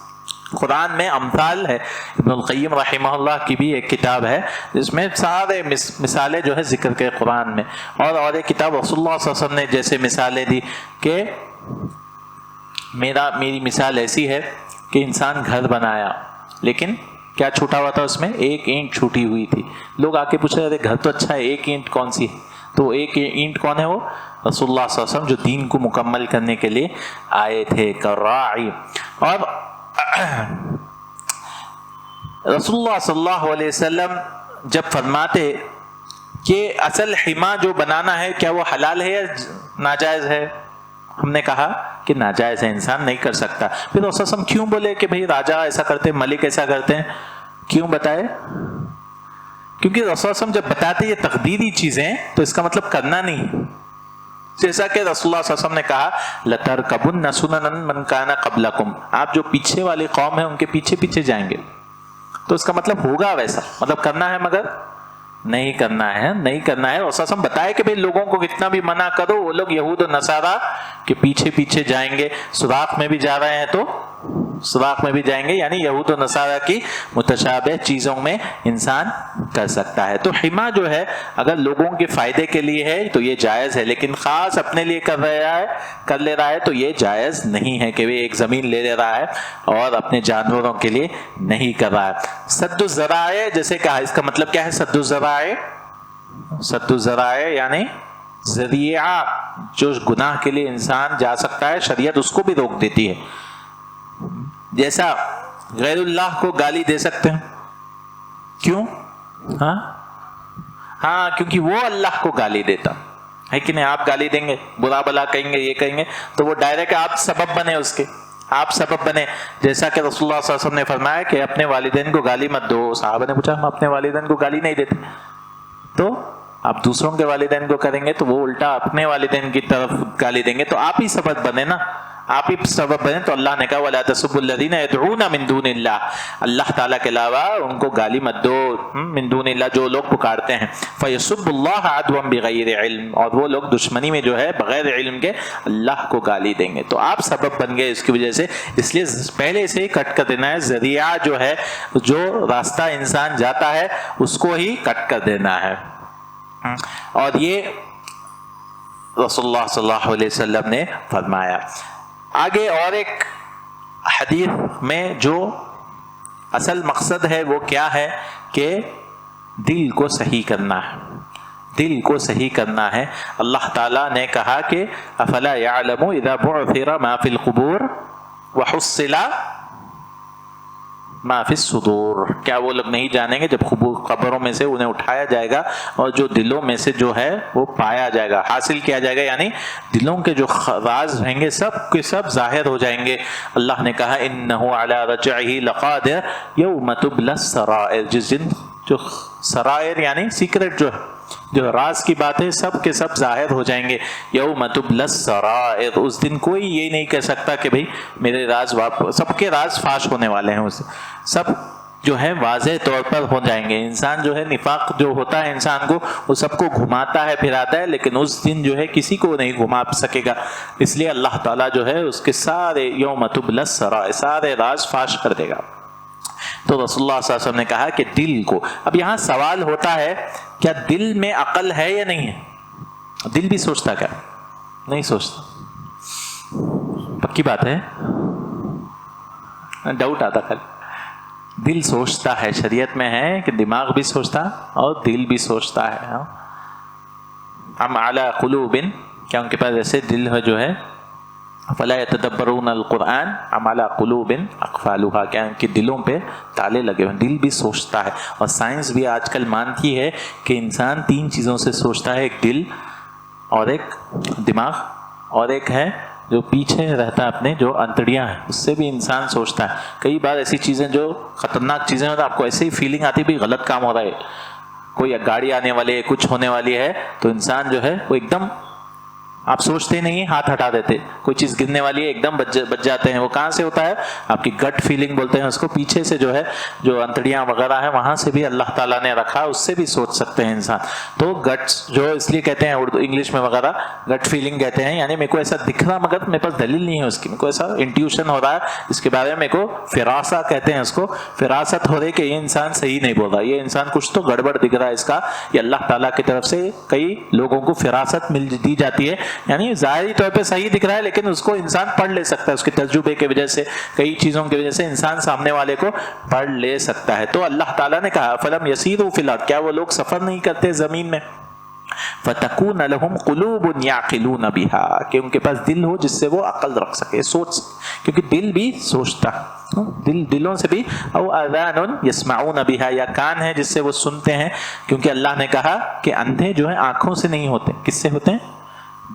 قرآن میں امثال ہے، ابن القیم رحمہ اللہ کی بھی ایک کتاب ہے جس میں سارے مثالیں جو ہے ذکر کے قرآن میں. اور ایک کتاب رسول اللہ صلی اللہ علیہ وسلم نے جیسے مثالیں دی کہ میری مثال ایسی ہے کہ انسان گھر بنایا، لیکن کیا چھوٹا ہوا تھا اس میں؟ ایک اینٹ چھوٹی ہوئی تھی. لوگ آ کے پوچھ رہے تھے گھر تو اچھا ہے، ایک اینٹ کون سی ہے؟ تو ایک اینٹ کون ہے؟ وہ رسول اللہ صلی اللہ علیہ وسلم جو دین کو مکمل کرنے کے لیے آئے تھے، کراعی. اور رسول اللہ صلی اللہ علیہ وسلم جب فرماتے کہ اصل حما جو بنانا ہے کیا وہ حلال ہے یا ناجائز ہے؟ ہم نے کہا کہ ناجائز ہے، انسان نہیں کر سکتا. پھر رسول اللہ صلی اللہ علیہ وسلم کیوں بولے کہ بھئی راجہ ایسا کرتے، ملک ایسا کرتے ہیں؟ کیوں بتائے؟ کیونکہ رسول اللہ صلی اللہ علیہ وسلم جب بتاتے یہ تقدیری چیزیں تو اس کا مطلب کرنا نہیں. جیسا کہ رسول اللہ صلی اللہ علیہ وسلم نے کہا لَتَرْكَبُنَّ سُنَنَ مَنْ كَانَ قَبْلَكُمْ، آپ جو پیچھے والی قوم ہے ان کے پیچھے جائیں گے. تو اس کا مطلب ہوگا ویسا، مطلب کرنا ہے مگر نہیں کرنا ہے. رسول اللہ صلی اللہ علیہ وسلم بتائے کہ بھئی لوگوں کو کتنا بھی منع کرو وہ لوگ یہود و نصارہ کے پیچھے جائیں گے. سوراخ میں بھی جا رہے ہیں تو سوراخ میں بھی جائیں گے، یعنی یہود و نصارہ کی متشابہ چیزوں میں انسان کر سکتا ہے. تو حما جو ہے اگر لوگوں کے فائدے کے لیے ہے تو یہ جائز ہے، لیکن خاص اپنے لیے کر لے رہا ہے تو یہ جائز نہیں ہے کہ وہ ایک زمین لے رہا ہے اور اپنے جانوروں کے لیے نہیں کر رہا ہے. سد الذرائع جیسے کہا، اس کا مطلب کیا ہے؟ سد الذرائع، سد الذرائع یعنی ذریعہ جو گناہ کے لیے انسان جا سکتا ہے، شریعت اس کو بھی روک دیتی ہے. جیسا غیر اللہ کو گالی دے سکتے ہیں، کیوں؟ ہاں کیونکہ وہ اللہ کو گالی دیتا ہے کہ نہیں. آپ گالی دیں گے، برا بلا کہیں گے، یہ کہیں گے، تو وہ ڈائریکٹ آپ سبب بنے، اس کے آپ سبب بنے. جیسا کہ رسول اللہ صلی اللہ علیہ وسلم نے فرمایا کہ اپنے والدین کو گالی مت دو. صحابہ نے پوچھا ہم اپنے والدین کو گالی نہیں دیتے، تو آپ دوسروں کے والدین کو کریں گے تو وہ الٹا اپنے والدین کی طرف گالی دیں گے، تو آپ ہی سبب بنے نا. آپ ہی سبب بنے. تو اللہ نے کہا وَلَا تَسُبُّوا الَّذِينَ يَدْعُونَ مِن دُونِ اللَّهِ, اللہ تعالیٰ کے علاوہ ان کو گالی مت دو. من دون اللہ, جو لوگ پکارتے ہیں. فَيَسُبُّ اللَّهَ عَدْوًا بِغَيْرِ عِلْمٍ, اور وہ لوگ دشمنی میں جو ہے بغیر علم کے اللہ کو گالی دیں گے. تو آپ سبب بن گئے اس کی وجہ سے, اس لیے پہلے سے ہی کٹ کر دینا ہے. ذریعہ جو ہے, جو راستہ انسان جاتا ہے اس کو ہی کٹ کر دینا ہے. اور یہ رسول اللہ صلی اللہ علیہ وسلم نے فرمایا. آگے اور ایک حدیث میں جو اصل مقصد ہے وہ کیا ہے کہ دل کو صحیح کرنا ہے. دل کو صحیح کرنا ہے. اللہ تعالیٰ نے کہا کہ افلا یعلم اذا بعثر ما فی القبور وحصل ما فی الصدور, کیا وہ لوگ نہیں جانیں گے جب قبروں میں سے انہیں اٹھایا جائے گا اور جو دلوں میں سے جو ہے وہ پایا جائے گا, حاصل کیا جائے گا, یعنی دلوں کے جو راز رہیں گے سب کے سب ظاہر ہو جائیں گے. اللہ نے کہا انہ علی رجعہ لقادر یوم تبلی السرائر, جس دن جو سرائر یعنی سیکرٹ جو راز کی باتیں سب کے سب ظاہر ہو جائیں گے. یوم تبلی السرائر, اس دن کوئی یہ نہیں کہہ سکتا کہ بھئی میرے راز سب کے راز فاش ہونے والے ہیں. اسے سب جو ہے واضح طور پر ہو جائیں گے. انسان جو ہے نفاق جو ہوتا ہے انسان کو, وہ سب کو گھماتا ہے پھراتا ہے, لیکن اس دن جو ہے کسی کو نہیں گھما سکے گا. اس لیے اللہ تعالیٰ جو ہے اس کے سارے یوم تبلی السرائر سارے راز فاش کر دے گا. تو رسول اللہ صلی اللہ علیہ وسلم نے کہا کہ دل کو, اب یہاں سوال ہوتا ہے کیا دل میں عقل ہے یا نہیں ہے؟ دل بھی سوچتا کیا؟ نہیں سوچتا. پکی بات ہے, ڈاؤٹ آتا کل. دل سوچتا ہے, شریعت میں ہے کہ دماغ بھی سوچتا اور دل بھی سوچتا ہے. ہم اعلی قلوب, کیا ان کے پاس ایسے دل ہے جو ہے فلا يتدبرون القرآن ام علی قلوب اقفالها, کیا ان کے دلوں پہ تالے لگے ہوئے. دل بھی سوچتا ہے, اور سائنس بھی آج کل مانتی ہے کہ انسان 3 چیزوں سے سوچتا ہے, ایک دل اور ایک دماغ اور ایک ہے جو پیچھے رہتا ہے اپنے جو انتڑیاں ہیں, اس سے بھی انسان سوچتا ہے. کئی بار ایسی چیزیں جو خطرناک چیزیں ہوتی ہیں, آپ کو ایسے ہی فیلنگ آتی ہے بھی غلط کام ہو رہا ہے, کوئی گاڑی آنے والی ہے, کچھ ہونے والی ہے, تو انسان جو ہے وہ ایک دم, آپ سوچتے نہیں ہاتھ ہٹا دیتے. کوئی چیز گرنے والی ہے ایک دم بچ جاتے ہیں. وہ کہاں سے ہوتا ہے؟ آپ کی گٹ فیلنگ بولتے ہیں اس کو, پیچھے سے جو ہے جو انتڑیاں وغیرہ ہیں وہاں سے بھی اللہ تعالیٰ نے رکھا, اس سے بھی سوچ سکتے ہیں انسان. تو گٹ جو اس لیے کہتے ہیں اردو انگلش میں وغیرہ گٹ فیلنگ کہتے ہیں, یعنی میرے کو ایسا دکھ رہا مگر میرے پاس دلیل نہیں ہے اس کی, میرے کو ایسا انٹیوشن ہو رہا ہے اس کے بارے میں, میرے کو فراست کہتے ہیں اس کو, فراست ہو رہی کہ یہ انسان صحیح نہیں بول رہا, یہ انسان کچھ تو گڑبڑ دکھ رہا ہے اس کا. یہ اللہ تعالیٰ کی طرف سے کئی لوگوں کو فراست دی جاتی ہے, یعنی ظاہری طور پہ صحیح دکھ رہا ہے لیکن اس کو انسان پڑھ لے سکتا ہے, اس کے تجربے کی وجہ سے, کئی چیزوں کی وجہ سے انسان سامنے والے کو پڑھ لے سکتا ہے. تو اللہ تعالیٰ نے کہا فلم یسیروا فی الارض, کیا وہ لوگ سفر نہیں کرتے زمین میں؟ فتکون لہم قلوب یعقلون بها, کہ ان کے پاس دل ہو جس سے وہ عقل رکھ سکے, سوچ سکے, کیونکہ دل بھی سوچتا, دلوں سے بھی, او اذان یسمعون بها, یا کان ہے جس سے وہ سنتے ہیں, کیونکہ اللہ نے کہا کہ اندھے جو ہیں آنکھوں سے نہیں ہوتے, کس سے ہوتے ہیں؟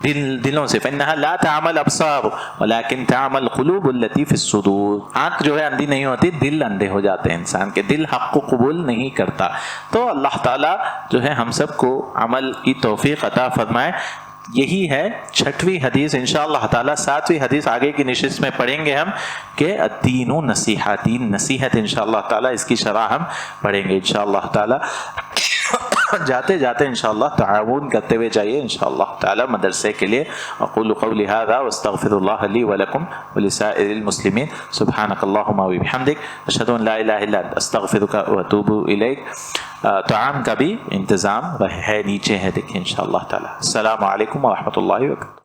دلوں سے. فإنها لا تعمى الأبصار ولكن تعمى القلوب التي في الصدور, آنکھ جو ہے اندھی نہیں ہوتی, دل اندھے ہو جاتے ہیں انسان کے, دل حق کو قبول نہیں کرتا. تو اللہ تعالیٰ جو ہے ہم سب کو عمل کی توفیق عطا فرمائے. یہی ہے 6ویں حدیث, انشاءاللہ تعالیٰ 7ویں حدیث آگے کی نشست میں پڑھیں گے ہم, کہ الدین نصیحہ, دین نصیحت انشاءاللہ تعالیٰ, اس کی شرح ہم پڑھیں گے انشاءاللہ تعالیٰ. جاتے جاتے انشاءاللہ تعاون کرتے ہوئے جائیے انشاءاللہ تعالی مدرسے کے لیے. اقول قولی هذا واستغفر الله لي ولكم ولسائر المسلمين. سبحانك اللهم وبحمدك اشهد ان لا اله الا انت استغفرك واتوب اليك. طعام کا بھی انتظام ہے نیچے ہے, دیکھیں انشاءاللہ تعالی. السلام علیکم ورحمۃ اللہ وبرکاتہ.